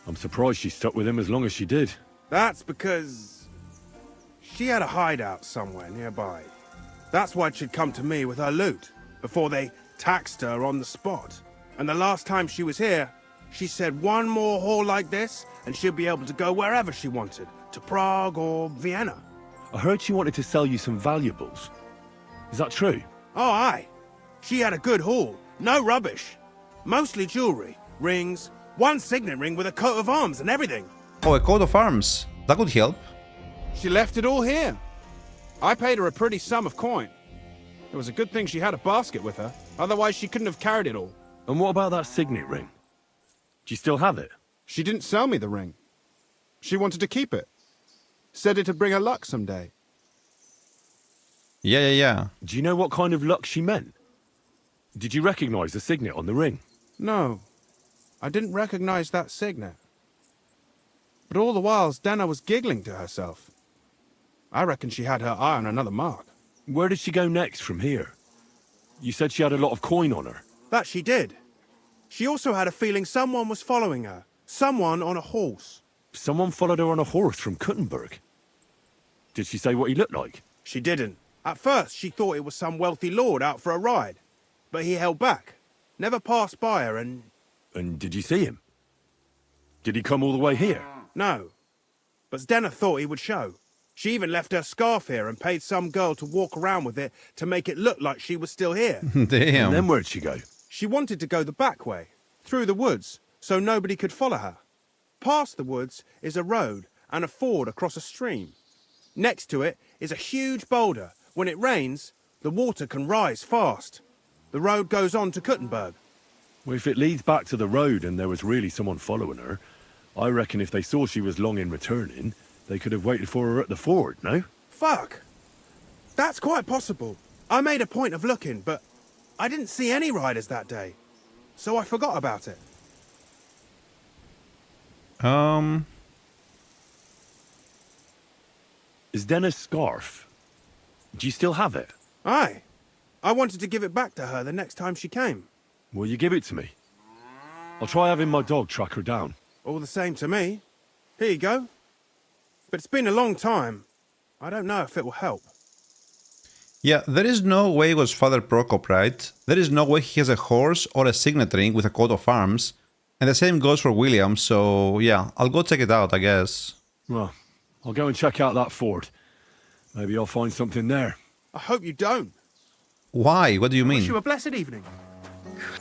I'm surprised she stuck with him as long as she did. That's because she had a hideout somewhere nearby. That's why she'd come to me with her loot, before they taxed her on the spot. And the last time she was here, she said one more haul like this, and she'll be able to go wherever she wanted, to Prague or Vienna. I heard she wanted to sell you some valuables. Is that true? Oh, aye. She had a good haul, no rubbish. Mostly jewelry, rings, one signet ring with a coat of arms and everything. Oh, a coat of arms. That could help. She left it all here. I paid her a pretty sum of coin. It was a good thing she had a basket with her, otherwise she couldn't have carried it all. And what about that signet ring? Do you still have it? She didn't sell me the ring. She wanted to keep it. Said it'd bring her luck someday. Yeah. Do you know what kind of luck she meant? Did you recognize the signet on the ring? No, I didn't recognize that signet. But all the while, Stena was giggling to herself. I reckon she had her eye on another mark. Where did she go next from here? You said she had a lot of coin on her. That she did. She also had a feeling someone was following her. Someone on a horse. Someone followed her on a horse from Kuttenberg. Did she say what he looked like? She didn't. At first, she thought it was some wealthy lord out for a ride. But he held back. Never passed by her and... And did you see him? Did he come all the way here? No. But Stena thought he would show. She even left her scarf here and paid some girl to walk around with it to make it look like she was still here. Damn. And then where'd she go? She wanted to go the back way, through the woods, so nobody could follow her. Past the woods is a road and a ford across a stream. Next to it is a huge boulder When it rains, the water can rise fast. The road goes on to Kuttenberg. Well, if it leads back to the road and there was really someone following her, I reckon if they saw she was long in returning, they could have waited for her at the ford, no? Fuck! That's quite possible. I made a point of looking, but I didn't see any riders that day. So I forgot about it. Is Denna's scarf? Do you still have it? Aye. I wanted to give it back to her the next time she came. Will you give it to me? I'll try having my dog track her down. All the same to me. Here you go. But it's been a long time. I don't know if it will help. Yeah, there is no way it was Father Prokop, right? There is no way he has a horse or a signet ring with a coat of arms. And the same goes for William, so yeah, I'll go check it out, I guess. Well, I'll go and check out that ford. Maybe I'll find something there. I hope you don't. Why? What do you mean? Wish you a blessed evening.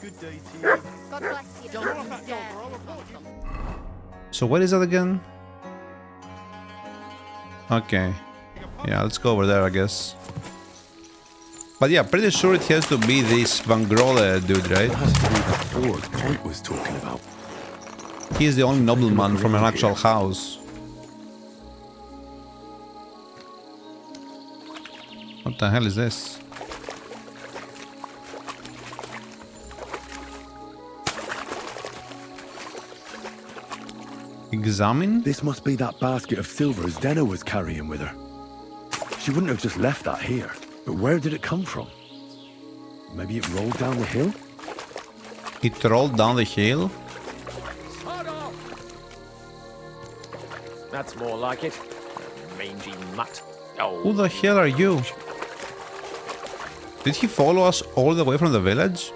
Good day to you. God bless you. Don't you dare. So what is that again? Okay. Yeah, let's go over there, I guess. But yeah, pretty sure it has to be this Van Grolle dude, right? It has to be the ford Point was talking about. He's the only nobleman from an actual house. What the hell is this? Examine? This must be that basket of silvers Denna was carrying with her. She wouldn't have just left that here. But where did it come from? Maybe it rolled down the hill? It rolled down the hill? That's more like it. Mangy mutt. Oh. Who the hell are you? Did he follow us all the way from the village?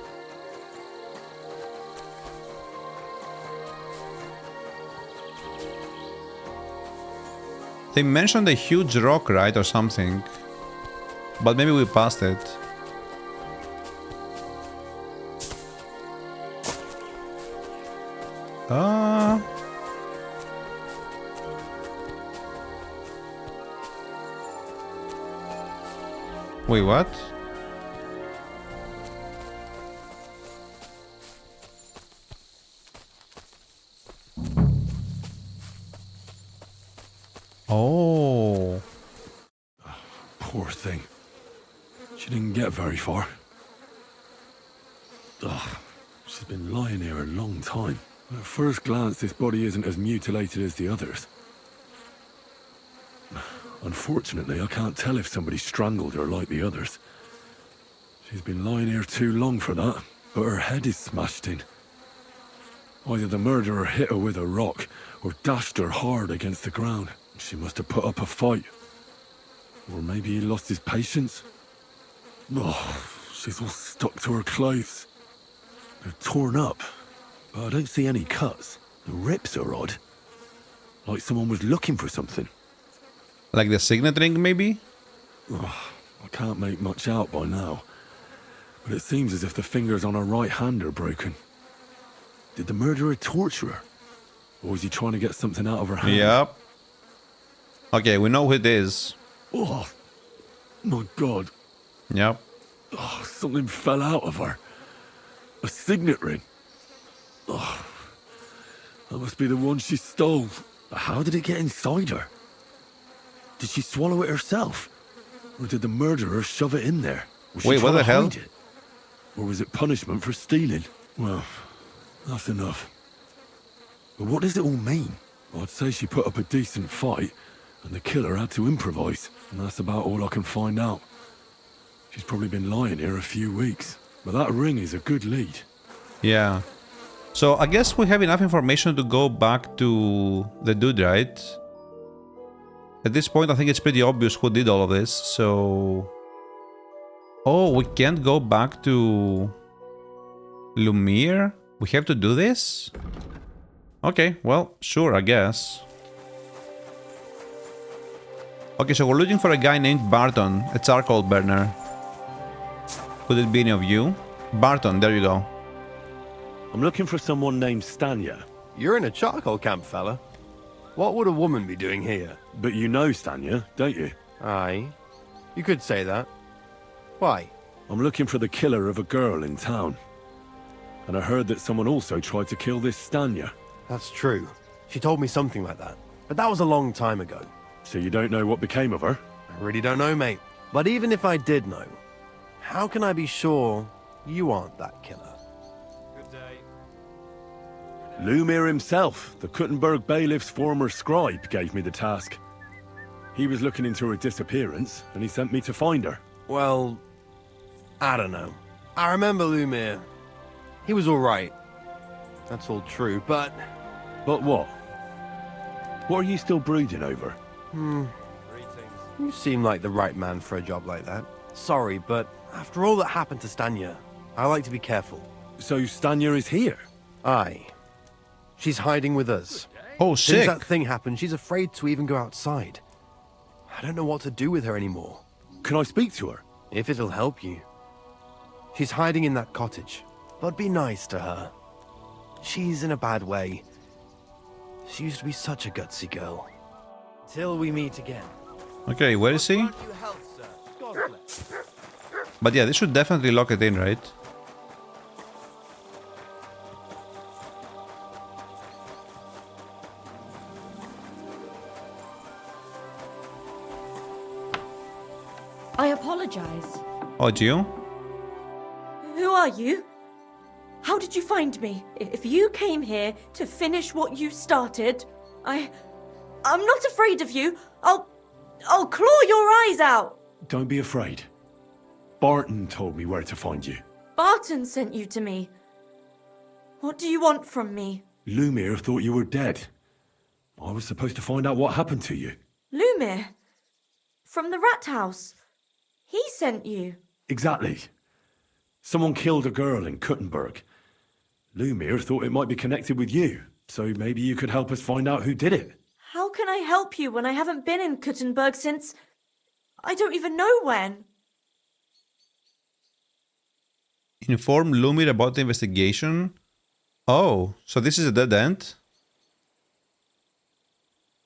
They mentioned a huge rock, right, or something. But maybe we passed it. Wait, what? Oh. Poor thing. She didn't get very far. Ugh, she's been lying here a long time. At first glance, this body isn't as mutilated as the others. Unfortunately, I can't tell if somebody strangled her like the others. She's been lying here too long for that, but her head is smashed in. Either the murderer hit her with a rock, or dashed her hard against the ground. She must have put up a fight. Or maybe he lost his patience. Oh, she's all stuck to her clothes. They're torn up, but I don't see any cuts. The rips are odd. Like someone was looking for something. Like the signet ring, maybe? Oh, I can't make much out by now. But it seems as if the fingers on her right hand are broken. Did the murderer torture her? Or was he trying to get something out of her hand? Yep. Okay, we know who it is. Oh, my God. Yep. Oh, something fell out of her. A signet ring. Oh, that must be the one she stole. How did it get inside her? Did she swallow it herself? Or did the murderer shove it in there? Wait, what the hell? Or was it punishment for stealing? Well, that's enough. But what does it all mean? I'd say she put up a decent fight, and the killer had to improvise, and that's about all I can find out. She's probably been lying here a few weeks, but that ring is a good lead. Yeah. So I guess we have enough information to go back to the dude, right? At this point, I think it's pretty obvious who did all of this, so... Oh, we can't go back to... Lumiere? We have to do this? Okay, well, sure, I guess. Okay, so we're looking for a guy named Barton, a charcoal burner. Could it be any of you? Barton, there you go. I'm looking for someone named Stanya. You're in a charcoal camp, fella. What would a woman be doing here? But you know Stanya, don't you? Aye. You could say that. Why? I'm looking for the killer of a girl in town. And I heard that someone also tried to kill this Stanya. That's true. She told me something like that. But that was a long time ago. So you don't know what became of her? I really don't know, mate. But even if I did know, how can I be sure you aren't that killer? Good day. Lumir himself, the Kuttenberg bailiff's former scribe, gave me the task. He was looking into her disappearance, and he sent me to find her. Well, I don't know. I remember Lumir. He was alright. That's all true, but... But what? What are you still brooding over? You seem like the right man for a job like that. Sorry, but after all that happened to Stanya, I like to be careful. So Stanya is here? Aye. She's hiding with us. Oh, sick. Since that thing happened, she's afraid to even go outside. I don't know what to do with her anymore. Can I speak to her? If it'll help you. She's hiding in that cottage, but be nice to her. She's in a bad way. She used to be such a gutsy girl. Till we meet again. Okay, where is he? But yeah, this should definitely lock it in, right? I apologize. Oh, do you? Who are you? How did you find me? If you came here to finish what you started, I'm not afraid of you. I'll claw your eyes out. Don't be afraid. Barton told me where to find you. Barton sent you to me. What do you want from me? Lumir thought you were dead. I was supposed to find out what happened to you. Lumir? From the rat house? He sent you. Exactly. Someone killed a girl in Kuttenberg. Lumir thought it might be connected with you, so maybe you could help us find out who did it. How can I help you when I haven't been in Kuttenberg since... I don't even know when. Inform Lumir about the investigation. Oh, so this is a dead end?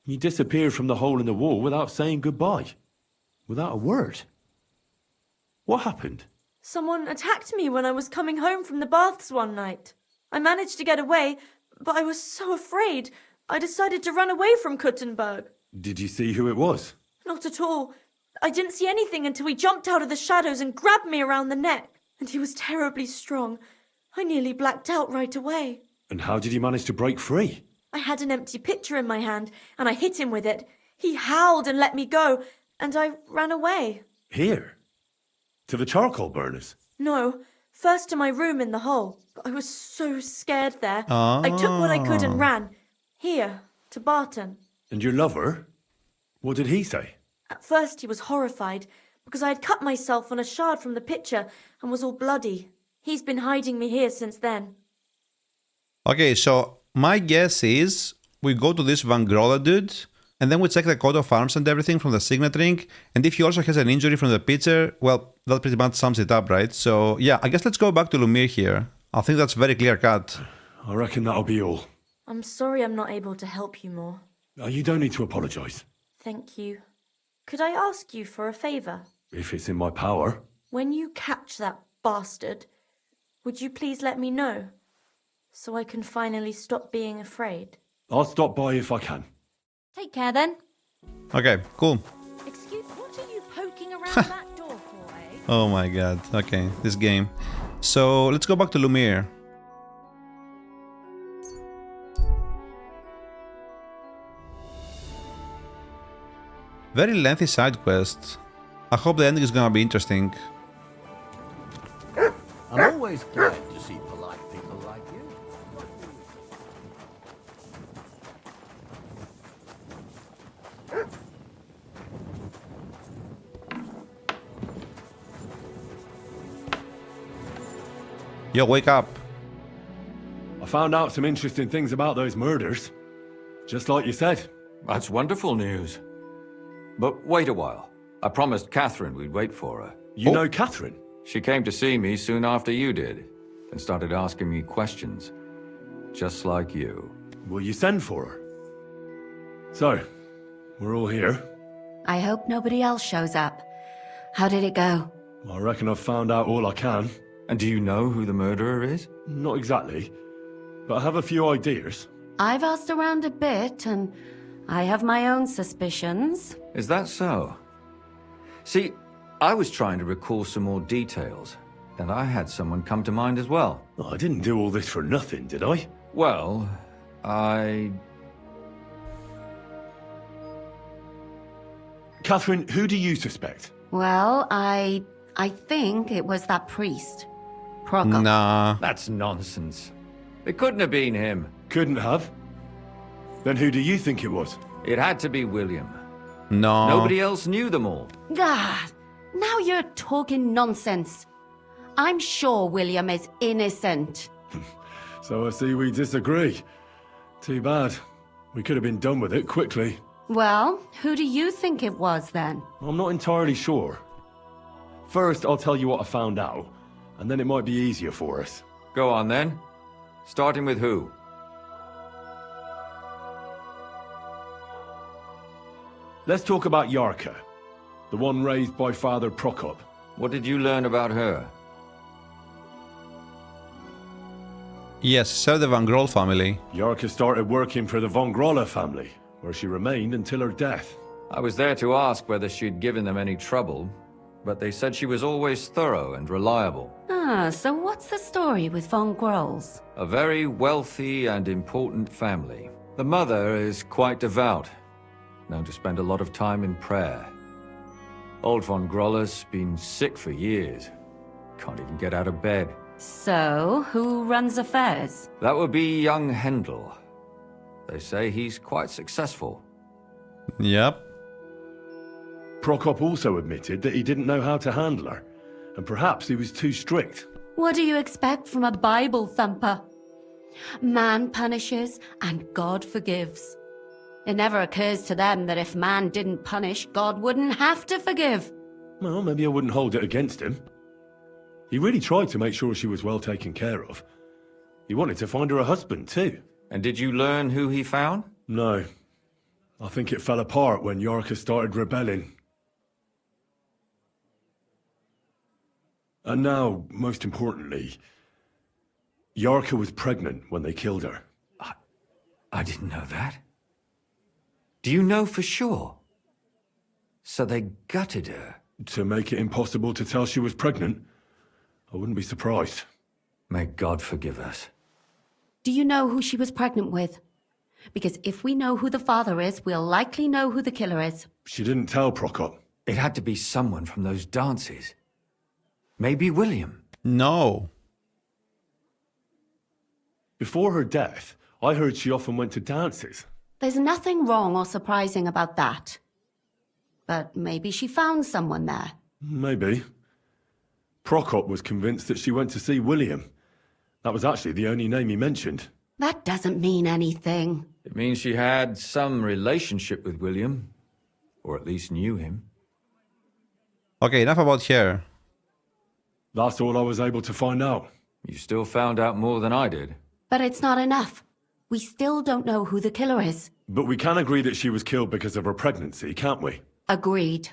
You disappeared from the hole in the wall without saying goodbye. Without a word. What happened? Someone attacked me when I was coming home from the baths one night. I managed to get away, but I was so afraid, I decided to run away from Kuttenberg. Did you see who it was? Not at all. I didn't see anything until he jumped out of the shadows and grabbed me around the neck. And he was terribly strong. I nearly blacked out right away. And how did you manage to break free? I had an empty pitcher in my hand, and I hit him with it. He howled and let me go, and I ran away. Here? To the charcoal burners? No, first to my room in the hole. But I was so scared there. I took what I could and ran. Here, to Barton. And your lover? What did he say? At first he was horrified, because I had cut myself on a shard from the pitcher and was all bloody. He's been hiding me here since then. Okay, so my guess is we go to this Van Grolla dude, and then we check the coat of arms and everything from the signet ring, and if he also has an injury from the pitcher, well, that pretty much sums it up, right? So yeah, I guess let's go back to Lumir here. I think that's very clear cut. I reckon that'll be all. I'm sorry I'm not able to help you more. You don't need to apologise. Thank you. Could I ask you for a favour? If it's in my power. When you catch that bastard, would you please let me know? So I can finally stop being afraid. I'll stop by if I can. Take care then. Okay, cool. Excuse, what are you poking around that door for, eh? Oh my god, okay, this game. So let's go back to Lumir. Very lengthy side quest. I hope the ending is gonna be interesting. I'm always glad to see polite people like you. Yo, wake up. I found out some interesting things about those murders. Just like you said. That's wonderful news. But wait a while. I promised Catherine we'd wait for her. You know Catherine? She came to see me soon after you did, and started asking me questions. Just like you. Will you send for her? So, we're all here. I hope nobody else shows up. How did it go? I reckon I've found out all I can. And do you know who the murderer is? Not exactly, but I have a few ideas. I've asked around a bit, and I have my own suspicions. Is that so? See, I was trying to recall some more details, and I had someone come to mind as well. I didn't do all this for nothing, did I? Well, Catherine, who do you suspect? Well, I think it was that priest. Prokop. Nah. That's nonsense. It couldn't have been him. Couldn't have? Then who do you think it was? It had to be William. No. Nobody else knew them all. God, now you're talking nonsense. I'm sure William is innocent. So I see we disagree. Too bad. We could have been done with it quickly. Well, who do you think it was then? I'm not entirely sure. First, I'll tell you what I found out, and then it might be easier for us. Go on then. Starting with who? Let's talk about Yarka, the one raised by Father Prokop. What did you learn about her? Yes, so the Van Grol family. Yarka started working for the von Grolle family, where she remained until her death. I was there to ask whether she'd given them any trouble, but they said she was always thorough and reliable. Ah, so what's the story with von Grolls? A very wealthy and important family. The mother is quite devout, known to spend a lot of time in prayer. Old von Grolle's been sick for years. Can't even get out of bed. So, who runs affairs? That would be young Hendel. They say he's quite successful. Yep. Prokop also admitted that he didn't know how to handle her, and perhaps he was too strict. What do you expect from a Bible thumper? Man punishes and God forgives. It never occurs to them that if man didn't punish, God wouldn't have to forgive. Well, maybe I wouldn't hold it against him. He really tried to make sure she was well taken care of. He wanted to find her a husband, too. And did you learn who he found? No. I think it fell apart when Yarka started rebelling. And now, most importantly, Yarka was pregnant when they killed her. I didn't know that. Do you know for sure? So they gutted her? To make it impossible to tell she was pregnant? I wouldn't be surprised. May God forgive us. Do you know who she was pregnant with? Because if we know who the father is, we'll likely know who the killer is. She didn't tell Prokop. It had to be someone from those dances. Maybe William. No. Before her death, I heard she often went to dances. There's nothing wrong or surprising about that. But maybe she found someone there. Maybe. Prokop was convinced that she went to see William. That was actually the only name he mentioned. That doesn't mean anything. It means she had some relationship with William. Or at least knew him. Okay, enough about her. That's all I was able to find out. You still found out more than I did. But it's not enough. We still don't know who the killer is. But we can agree that she was killed because of her pregnancy, can't we? Agreed.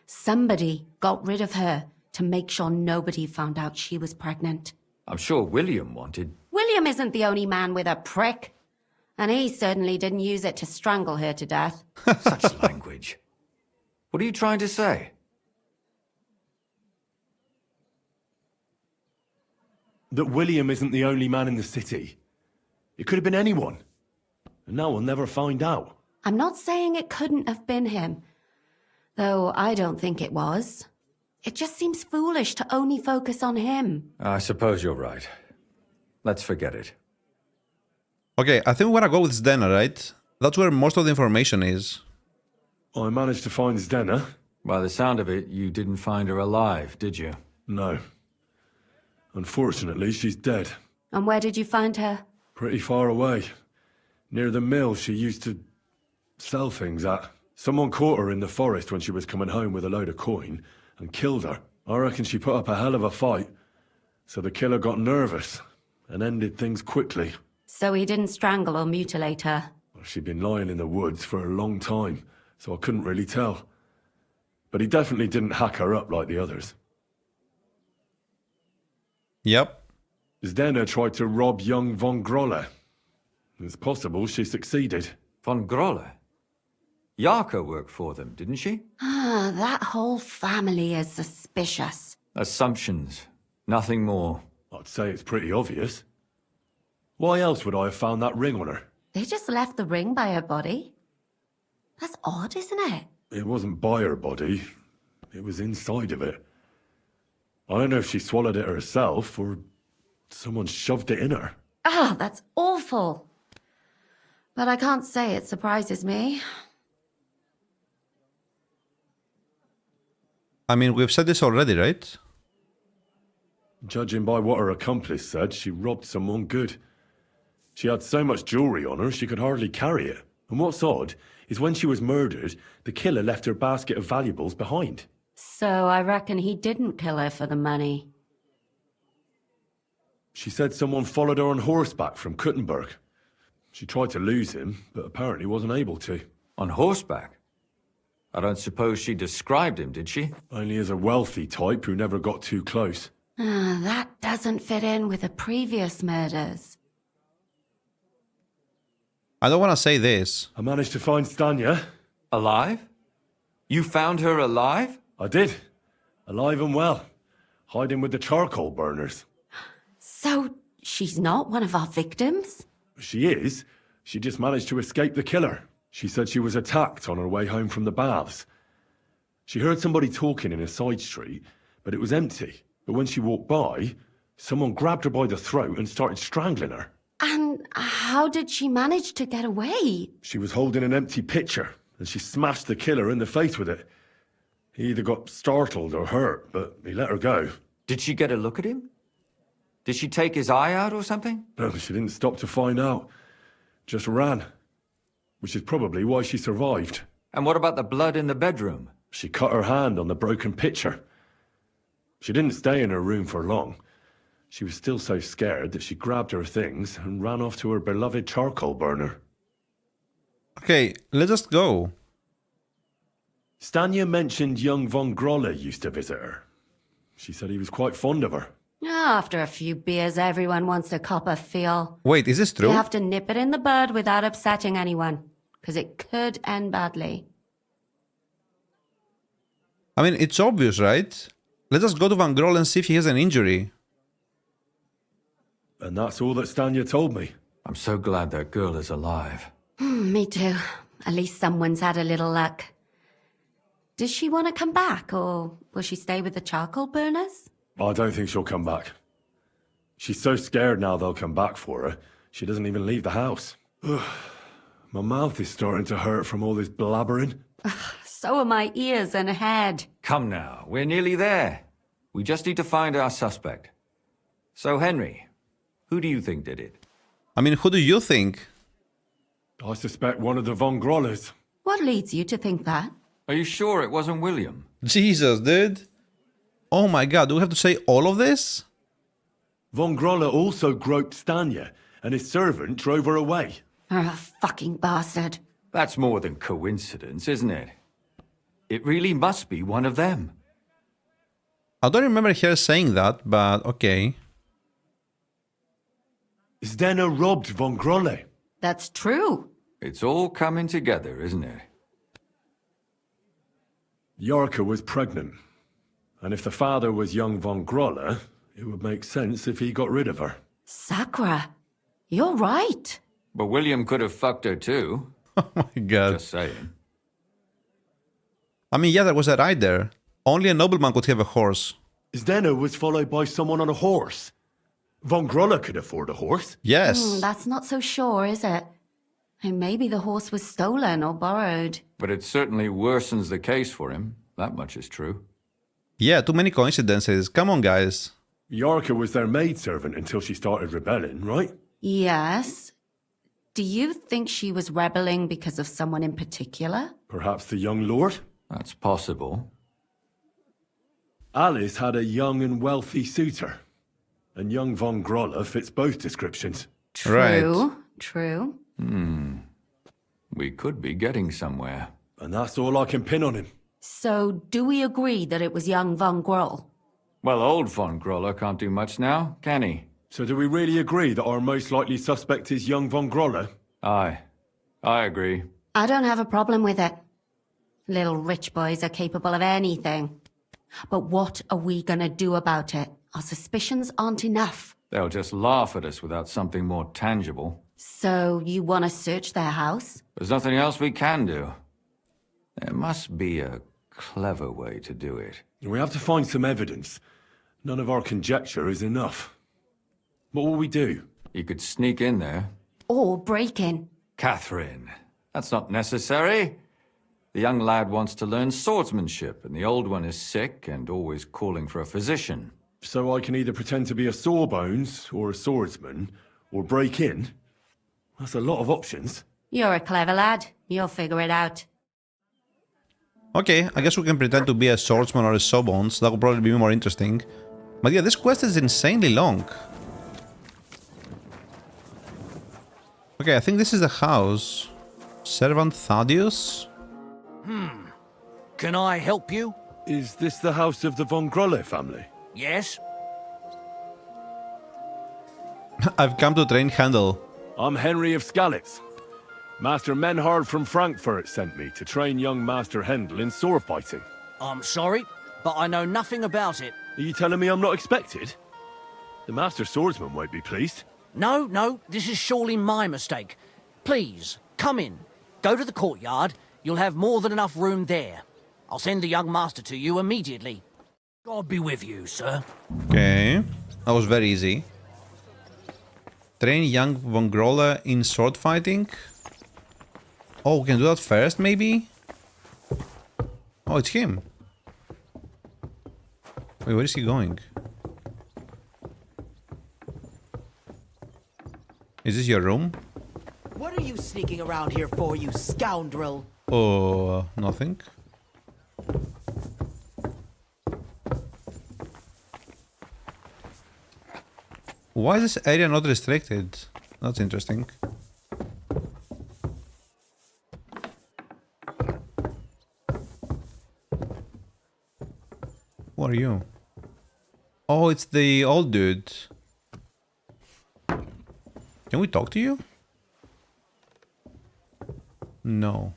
Somebody got rid of her to make sure nobody found out she was pregnant. I'm sure William wanted... William isn't the only man with a prick. And he certainly didn't use it to strangle her to death. Such language. What are you trying to say? That William isn't the only man in the city. It could have been anyone. And now we'll never find out. I'm not saying it couldn't have been him. Though I don't think it was. It just seems foolish to only focus on him. I suppose you're right. Let's forget it. Okay, I think we're gonna go with Zdena, right? That's where most of the information is. I managed to find Zdena. By the sound of it, you didn't find her alive, did you? No. Unfortunately, she's dead. And where did you find her? Pretty far away. Near the mill she used to sell things at. Someone caught her in the forest when she was coming home with a load of coin and killed her. I reckon she put up a hell of a fight. So the killer got nervous and ended things quickly. So he didn't strangle or mutilate her? She'd been lying in the woods for a long time, so I couldn't really tell. But he definitely didn't hack her up like the others. Yep. Zdena tried to rob young von Grolle. It's possible she succeeded. Von Grolle? Yarka worked for them, didn't she? Ah, that whole family is suspicious. Assumptions. Nothing more. I'd say it's pretty obvious. Why else would I have found that ring on her? They just left the ring by her body. That's odd, isn't it? It wasn't by her body. It was inside of it. I don't know if she swallowed it herself or someone shoved it in her. Ah, that's awful. But I can't say it surprises me. I mean, we've said this already, right? Judging by what her accomplice said, she robbed someone good. She had so much jewelry on her, she could hardly carry it. And what's odd is when she was murdered, the killer left her basket of valuables behind. So I reckon he didn't kill her for the money. She said someone followed her on horseback from Kuttenberg. She tried to lose him, but apparently wasn't able to. On horseback? I don't suppose she described him, did she? Only as a wealthy type who never got too close. Ah, that doesn't fit in with the previous murders. I don't want to say this. I managed to find Stanya. Alive? You found her alive? I did. Alive and well. Hiding with the charcoal burners. So she's not one of our victims? She is. She just managed to escape the killer. She said she was attacked on her way home from the baths. She heard somebody talking in a side street, but it was empty. But when she walked by, someone grabbed her by the throat and started strangling her. And how did she manage to get away? She was holding an empty pitcher, and she smashed the killer in the face with it. He either got startled or hurt, but he let her go. Did she get a look at him? Did she take his eye out or something? No, she didn't stop to find out. Just ran. Which is probably why she survived. And what about the blood in the bedroom? She cut her hand on the broken pitcher. She didn't stay in her room for long. She was still so scared that she grabbed her things and ran off to her beloved charcoal burner. Okay, let's just go. Stanya mentioned young von Grolle used to visit her. She said he was quite fond of her. After a few beers, everyone wants to cop a feel. Wait, is this true? You have to nip it in the bud without upsetting anyone, because it could end badly. I mean, it's obvious, right? Let's just go to Van Groll and see if he has an injury. And that's all that Stanya told me. I'm so glad that girl is alive. Me too. At least someone's had a little luck. Does she want to come back, or will she stay with the charcoal burners? I don't think she'll come back. She's so scared now they'll come back for her, she doesn't even leave the house. My mouth is starting to hurt from all this blabbering. So are my ears and head. Come now, we're nearly there. We just need to find our suspect. So, Henry, who do you think did it? I mean, who do you think? I suspect one of the von Grolles. What leads you to think that? Are you sure it wasn't William? Jesus, dude. Oh my god, do we have to say all of this? Von Grolle also groped Stanya, and his servant drove her away. You're a fucking bastard. That's more than coincidence, isn't it? It really must be one of them. I don't remember her saying that, but okay. Zdena robbed von Grolle. That's true. It's all coming together, isn't it? Yarka was pregnant. And if the father was young von Grolle, it would make sense if he got rid of her. Sakura, you're right. But William could have fucked her too. Oh my god. Just saying. I mean, yeah, there was a rider. Only a nobleman could have a horse. Zdena was followed by someone on a horse. Von Grolle could afford a horse. Yes. That's not so sure, is it? And maybe the horse was stolen or borrowed. But it certainly worsens the case for him. That much is true. Yeah, too many coincidences. Come on, guys. Yarka was their maidservant until she started rebelling, right? Yes. Do you think she was rebelling because of someone in particular? Perhaps the young lord? That's possible. Alice had a young and wealthy suitor. And young von Grolle fits both descriptions. True, true. We could be getting somewhere. And that's all I can pin on him. So, do we agree that it was young von Groll? Well, old von Groller can't do much now, can he? So do we really agree that our most likely suspect is young von Groller? Aye. I agree. I don't have a problem with it. Little rich boys are capable of anything. But what are we gonna do about it? Our suspicions aren't enough. They'll just laugh at us without something more tangible. So, you wanna search their house? There's nothing else we can do. There must be a clever way to do it. We have to find some evidence. None of our conjecture is enough. What will we do? You could sneak in there. Or break in. Catherine, that's not necessary. The young lad wants to learn swordsmanship, and the old one is sick and always calling for a physician. So I can either pretend to be a sawbones, or a swordsman, or break in? That's a lot of options. You're a clever lad. You'll figure it out. Okay, I guess we can pretend to be a swordsman or a sawbones. That would probably be more interesting. But yeah, this quest is insanely long. Okay, I think this is the house. Servant Thaddeus? Can I help you? Is this the house of the von Grolle family? Yes? I've come to train Handel. I'm Henry of Skalitz. Master Menhard from Frankfurt sent me to train young Master Hendel in sword fighting. I'm sorry, but I know nothing about it. Are you telling me I'm not expected? The Master Swordsman won't be pleased. No, this is surely my mistake. Please, come in. Go to the courtyard. You'll have more than enough room there. I'll send the young master to you immediately. God be with you, sir. Okay, that was very easy. Train young von Grolle in sword fighting. Oh, we can do that first, maybe? Oh, it's him. Wait, where is he going? Is this your room? What are you sneaking around here for, you scoundrel? Oh, nothing. Why is this area not restricted? That's interesting. Who are you? Oh, it's the old dude. Can we talk to you? No.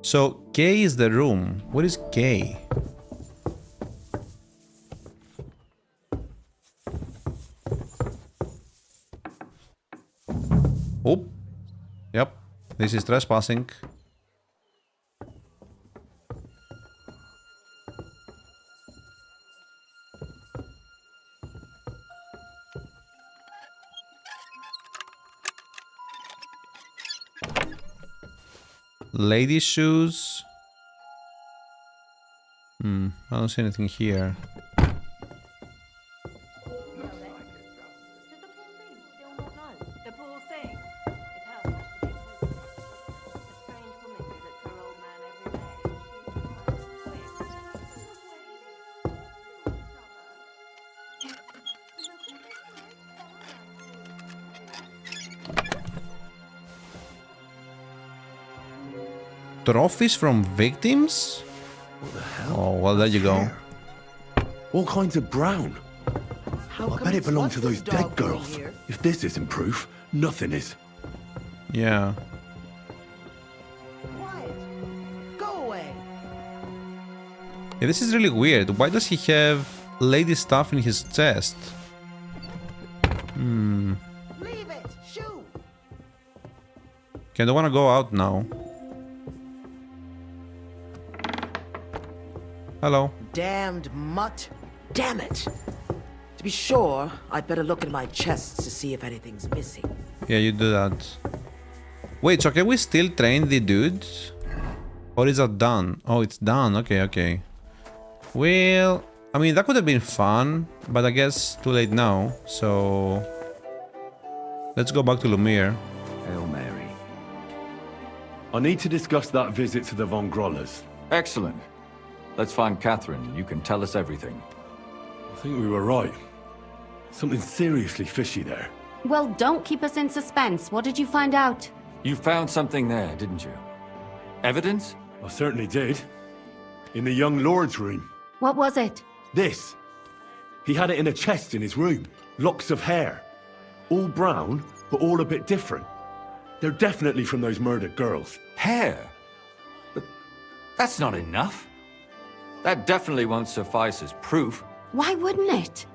So, K is the room. What is K? Oh. Yep. This is trespassing. Ladies' shoes. I don't see anything here. Trophies from victims? What the hell? Oh, well, there you go. All kinds of brown. I bet it belonged to those dead girls. If this isn't proof, nothing is. Yeah. Quiet. Go away. Yeah, this is really weird. Why does he have lady stuff in his chest? Leave it. Shoo. Okay, I don't want to go out now. Hello. Damned mutt. Damn it. To be sure, I'd better look in my chests to see if anything's missing. Yeah, you do that. Wait, so can we still train the dude? Or is that done? Oh, it's done. Okay, okay. Well, I mean, that could have been fun, but I guess too late now. So let's go back to Lumiere. I need to discuss that visit to the Von Grollers. Excellent. Let's find Catherine. You can tell us everything. I think we were right. Something seriously fishy there. Well, don't keep us in suspense. What did you find out? You found something there, didn't you? Evidence? I certainly did. In the young lord's room. What was it? This. He had it in a chest in his room. Locks of hair. All brown, but all a bit different. They're definitely from those murdered girls. Hair? But that's not enough. That definitely won't suffice as proof. Why wouldn't it?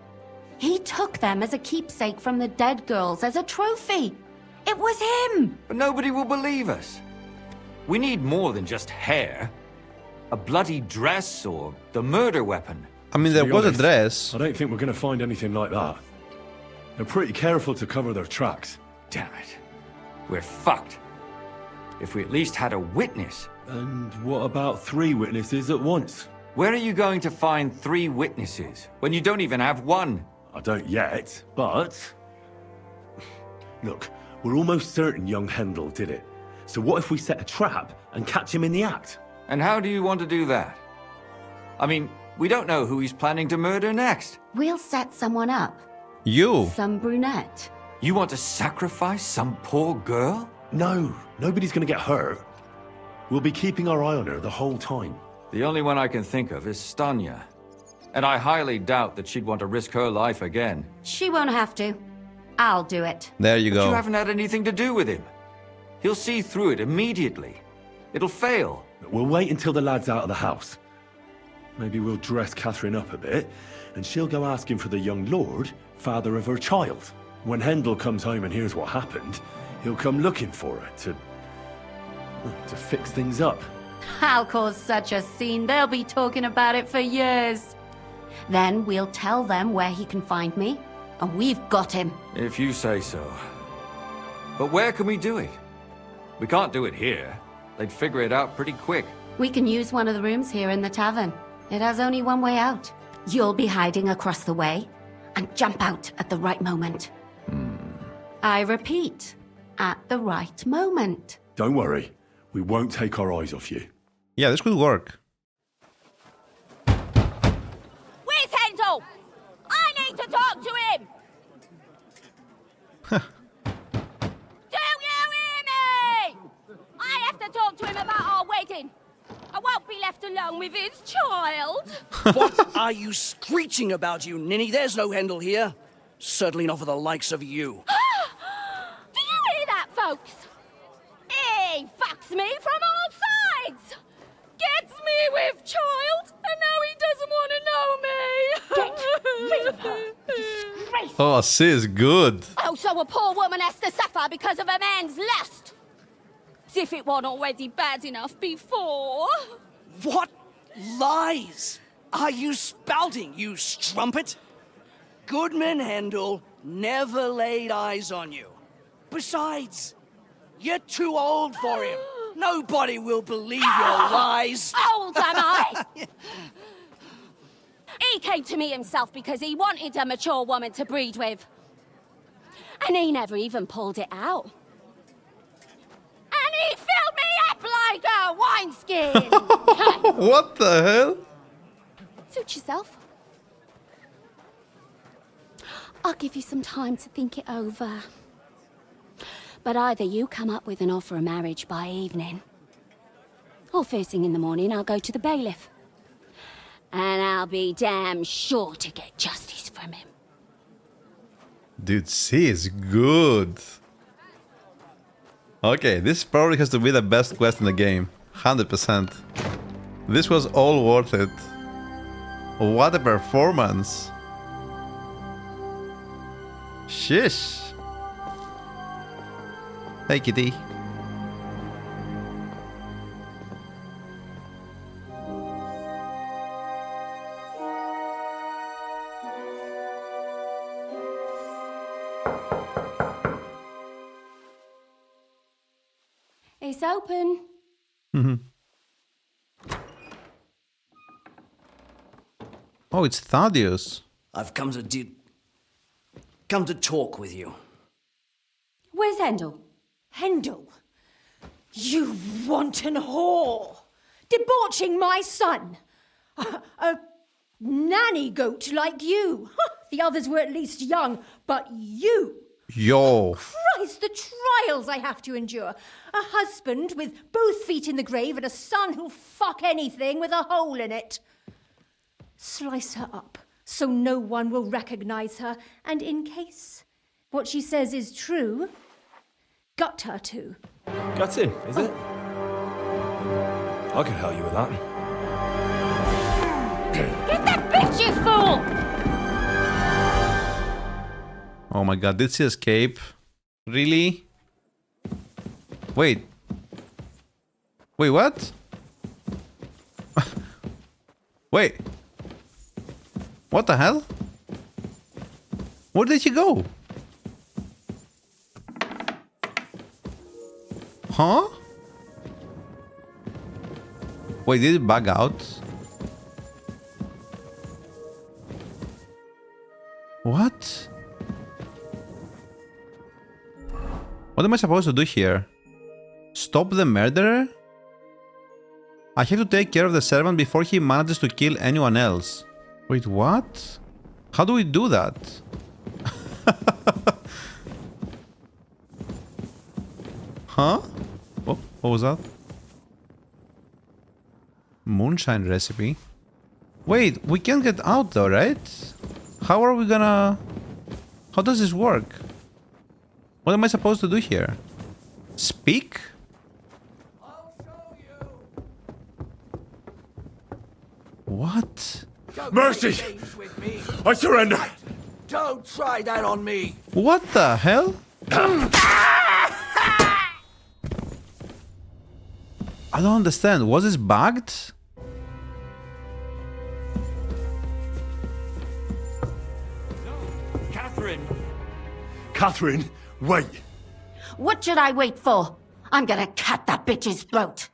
He took them as a keepsake from the dead girls, as a trophy. It was him! But nobody will believe us. We need more than just hair. A bloody dress or the murder weapon. I mean, there was a dress. I don't think we're going to find anything like that. They're pretty careful to cover their tracks. Damn it. We're fucked. If we at least had a witness. And what about 3 witnesses at once? Where are you going to find 3 witnesses when you don't even have one? I don't yet, but... Look, we're almost certain young Hendel did it. So what if we set a trap and catch him in the act? And how do you want to do that? I mean, we don't know who he's planning to murder next. We'll set someone up. You? Some brunette. You want to sacrifice some poor girl? No, nobody's going to get hurt. We'll be keeping our eye on her the whole time. The only one I can think of is Stanya. And I highly doubt that she'd want to risk her life again. She won't have to. I'll do it. There you But go. you haven't had anything to do with him. He'll see through it immediately. It'll fail. We'll wait until the lad's out of the house. Maybe we'll dress Catherine up a bit, and she'll go asking for the young lord, father of her child. When Hendel comes home and hears what happened, he'll come looking for her to fix things up. I'll cause such a scene, they'll be talking about it for years. Then we'll tell them where he can find me, and we've got him. If you say so. But where can we do it? We can't do it here. They'd figure it out pretty quick. We can use one of the rooms here in the tavern. It has only one way out. You'll be hiding across the way, and jump out at the right moment. I repeat, at the right moment. Don't worry, we won't take our eyes off you. Yeah, this could work. Where's Hendel? I need to talk to him! Do you hear me? I have to talk to him about our wedding. I won't be left alone with his child. What are you screeching about, you ninny? There's no Hendel here. Certainly not for the likes of you. Do you hear that, folks? He fucks me from all sides. Gets me with child, and now he doesn't want to know me. Get rid of her. Oh, sis, good. Oh, so a poor woman has to suffer because of a man's lust. As if it wasn't already bad enough before. What lies are you spouting, you strumpet? Goodman Hendel never laid eyes on you. Besides, you're too old for him. Nobody will believe your lies. Old am I? He came to me himself because he wanted a mature woman to breed with. And he never even pulled it out. And he filled me up like a wineskin. What the hell? Suit yourself. I'll give you some time to think it over. But either you come up with an offer of marriage by evening, or first thing in the morning I'll go to the bailiff. And I'll be damn sure to get justice from him. Dude, she is good. Okay, this probably has to be the best quest in the game. 100%. This was all worth it. What a performance. Shish. Hey, kitty. It's open. Oh, it's Thaddeus. I've come to talk with you. Where's Hendel? Hendel? You wanton whore! Debauching my son! A nanny goat like you! The others were at least young, but you! Yo. Christ, the trials I have to endure! A husband with both feet in the grave and a son who'll fuck anything with a hole in it. Slice her up so no one will recognize her, and in case what she says is true, gut her too. Gutting, is it? I can help you with that. Get that bitch, you fool! Oh my god, did she escape? Really? Wait. Wait, what? Wait. What the hell? Where did she go? Huh? Wait, did it bug out? What? What am I supposed to do here? Stop the murderer? I have to take care of the servant before he manages to kill anyone else. Wait, what? How do we do that? Huh? Oh, what was that? Moonshine recipe? Wait, we can't get out though, right? How are we gonna... How does this work? What am I supposed to do here? Speak? What? Mercy! I surrender! Don't try that on me! What the hell? I don't understand. Was this bugged? Catherine, wait! What should I wait for? I'm gonna cut that bitch's throat.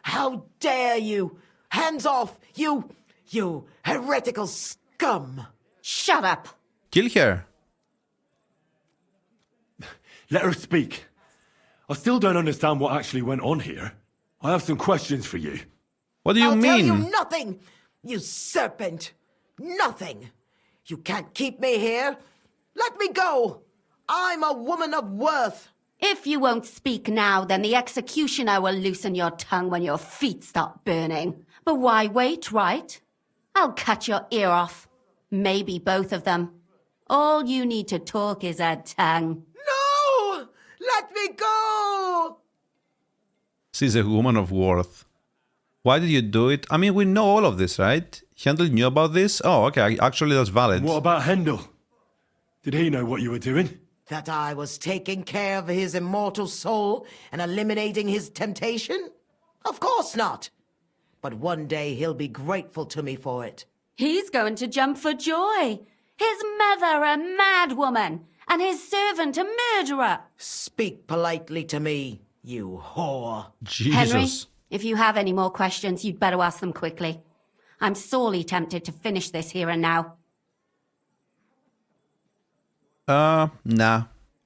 How dare you? Hands off, you heretical scum! Shut up! Kill her. Let her speak. I still don't understand what actually went on here. I have some questions for you. What do you I'll mean? tell you nothing, you serpent! Nothing! You can't keep me here! Let me go! I'm a woman of worth! If you won't speak now, then the executioner will loosen your tongue when your feet start burning. But why wait, right? I'll cut your ear off. Maybe both of them. All you need to talk is a tongue. No! Let me go! She's a woman of worth. Why did you do it? I mean, we know all of this, right? Hendel knew about this? Oh, okay, actually that's valid. What about Hendel? Did he know what you were doing? That I was taking care of his immortal soul and eliminating his temptation? Of course not. But one day he'll be grateful to me for it. He's going to jump for joy. His mother a mad woman, and his servant a murderer. Speak politely to me, you whore. Jesus. Henry, if you have any more questions, you'd better ask them quickly. I'm sorely tempted to finish this here and now. Nah.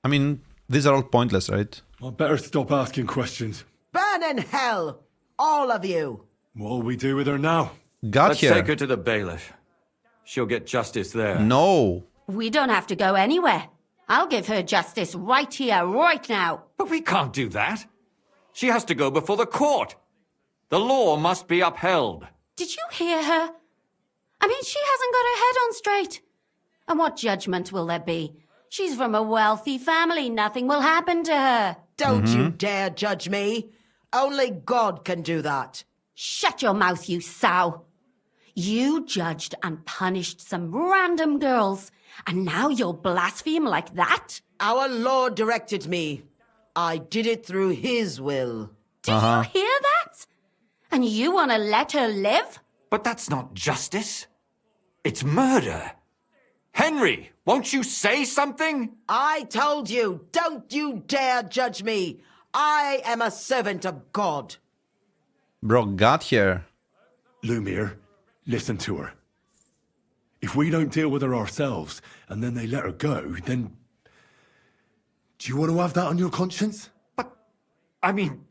I mean, these are all pointless, right? I'd better stop asking questions. Burn in hell, all of you. What'll we do with her now? Let's take her to the bailiff. She'll get justice there. No. We don't have to go anywhere. I'll give her justice right here, right now. But we can't do that. She has to go before the court. The law must be upheld. Did you hear her? I mean, she hasn't got her head on straight. And what judgment will there be? She's from a wealthy family. Nothing will happen to her. Don't you dare judge me. Only God can do that. Shut your mouth, you sow. You judged and punished some random girls, and now you'll blaspheme like that? Our Lord directed me. I did it through His will. Do you hear that? And you want to let her live? But that's not justice. It's murder. Henry, won't you say something? I told you, don't you dare judge me. I am a servant of God. Bro, got here. Lumiere, listen to her. If we don't deal with her ourselves, and then they let her go, then... Do you want to have that on your conscience? I mean,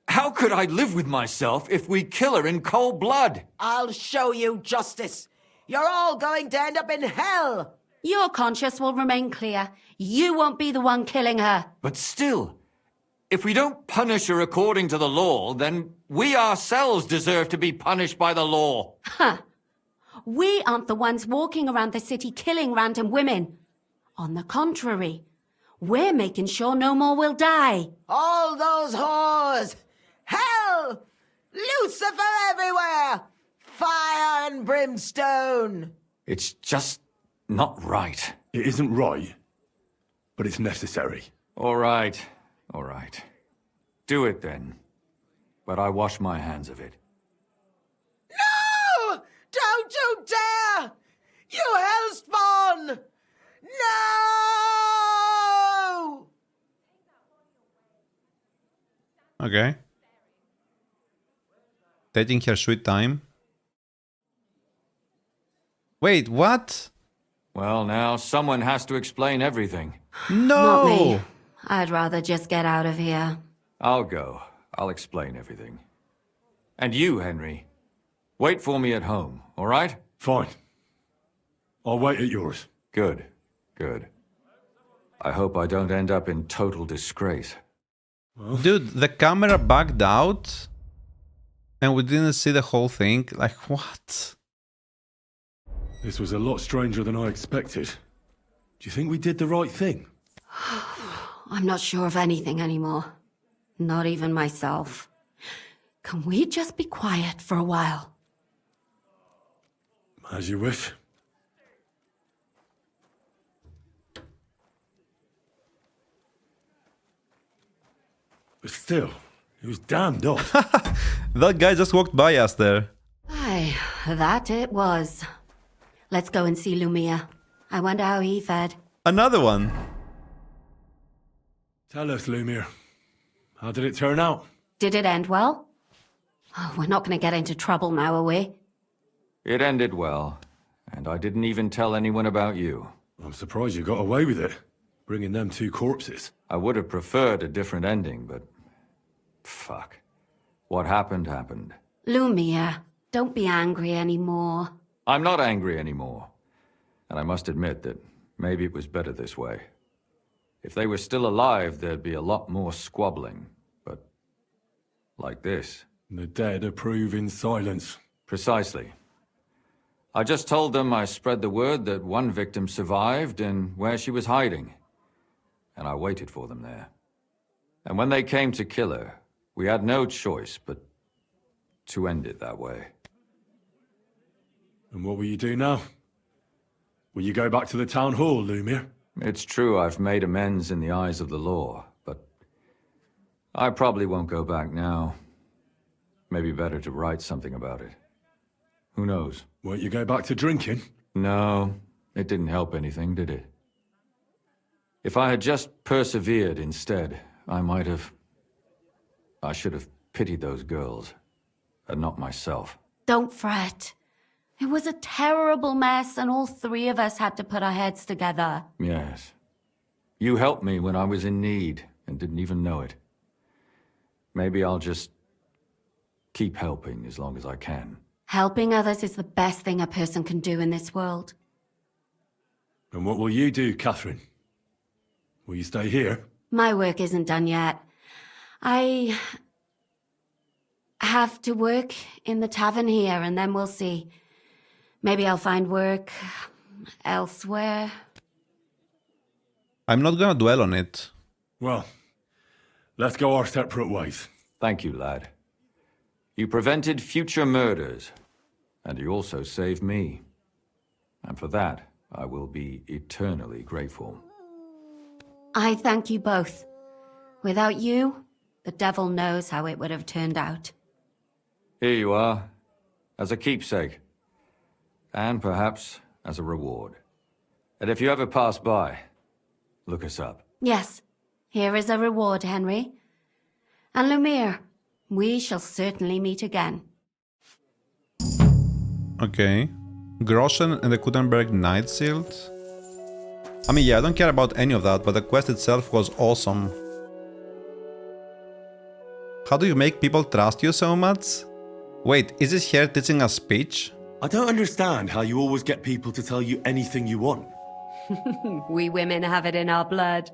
how could I live with myself if we kill her in cold blood? I'll show you justice. You're all going to end up in hell. Your conscience will remain clear. You won't be the one killing her. But still, if we don't punish her according to the law, then we ourselves deserve to be punished by the law. Huh. We aren't the ones walking around the city killing random women. On the contrary, we're making sure no more will die. All those whores. Hell! Lucifer everywhere! Fire and brimstone! It's just not right. It isn't right, but it's necessary. All right, all right. Do it then. But I wash my hands of it. No! Don't you dare! You hellspawn! No! Okay. Taking her sweet time. Wait, what? Well, now someone has to explain everything. No! Not me. I'd rather just get out of here. I'll go. I'll explain everything. And you, Henry, wait for me at home, all right? Fine. I'll wait at yours. Good, good. I hope I don't end up in total disgrace. Dude, the camera backed out and we didn't see the whole thing. Like, what? This was a lot stranger than I expected. Do you think we did the right thing? I'm not sure of anything anymore. Not even myself. Can we just be quiet for a while? As you wish. But still, it was damned odd. That guy just walked by us there. Aye, that it was. Let's go and see Lumia. I wonder how he fared. Another one. Tell us, Lumir. How did it turn out? Did it end well? Oh, we're not going to get into trouble now, are we? It ended well, and I didn't even tell anyone about you. I'm surprised you got away with it, bringing them two corpses. I would have preferred a different ending, but... fuck. What happened, happened. Lumia, don't be angry anymore. I'm not angry anymore. And I must admit that maybe it was better this way. If they were still alive, there'd be a lot more squabbling. But... like this. The dead approve in silence. Precisely. I just told them I spread the word that one victim survived and where she was hiding. And I waited for them there. And when they came to kill her, we had no choice but to end it that way. And what will you do now? Will you go back to the town hall, Lumir? It's true I've made amends in the eyes of the law, but I probably won't go back now. Maybe better to write something about it. Who knows? Won't you go back to drinking? No, it didn't help anything, did it? If I had just persevered instead, I should have pitied those girls, and not myself. Don't fret. It was a terrible mess, and all three of us had to put our heads together. Yes. You helped me when I was in need, and didn't even know it. Maybe I'll just keep helping as long as I can. Helping others is the best thing a person can do in this world. And what will you do, Catherine? Will you stay here? My work isn't done yet. I have to work in the tavern here, and then we'll see. Maybe I'll find work elsewhere. I'm not gonna dwell on it. Well, let's go our separate ways. Thank you, lad. You prevented future murders, and you also saved me. And for that, I will be eternally grateful. I thank you both. Without you, the devil knows how it would have turned out. Here you are, as a keepsake. And perhaps as a reward. And if you ever pass by, look us up. Yes, here is a reward, Henry. And Lumir, we shall certainly meet again. Okay. Groschen and the Kuttenberg Night Shield. I mean, yeah, I don't care about any of that, but the quest itself was awesome. How do you make people trust you so much? Wait, is this here teaching us speech? I don't understand how you always get people to tell you anything you want. We women have it in our blood.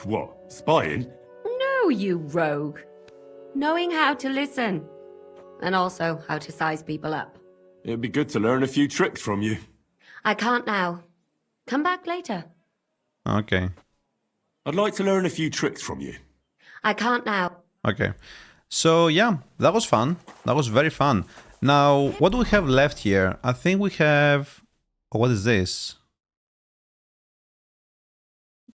What, spying? No, you rogue. Knowing how to listen. And also how to size people up. It'd be good to learn a few tricks from you. I can't now. Come back later. Okay. I'd like to learn a few tricks from you. I can't now. Okay. So yeah, that was fun. That was very fun. Now, what do we have left here? I think we have... Oh, what is this?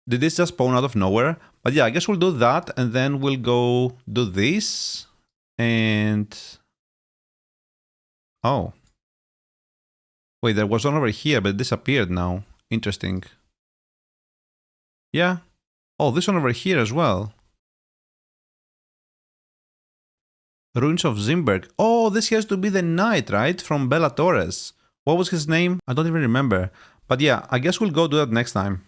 Did this just spawn out of nowhere? But yeah, I guess we'll do that and then we'll go do this. And... Oh. Wait, there was one over here, but it disappeared now. Interesting. Yeah. Oh, this one over here as well. Ruins of Zimberg. Oh, this has to be the knight, right? From Bella Torres. What was his name? I don't even remember. But yeah, I guess we'll go do that next time.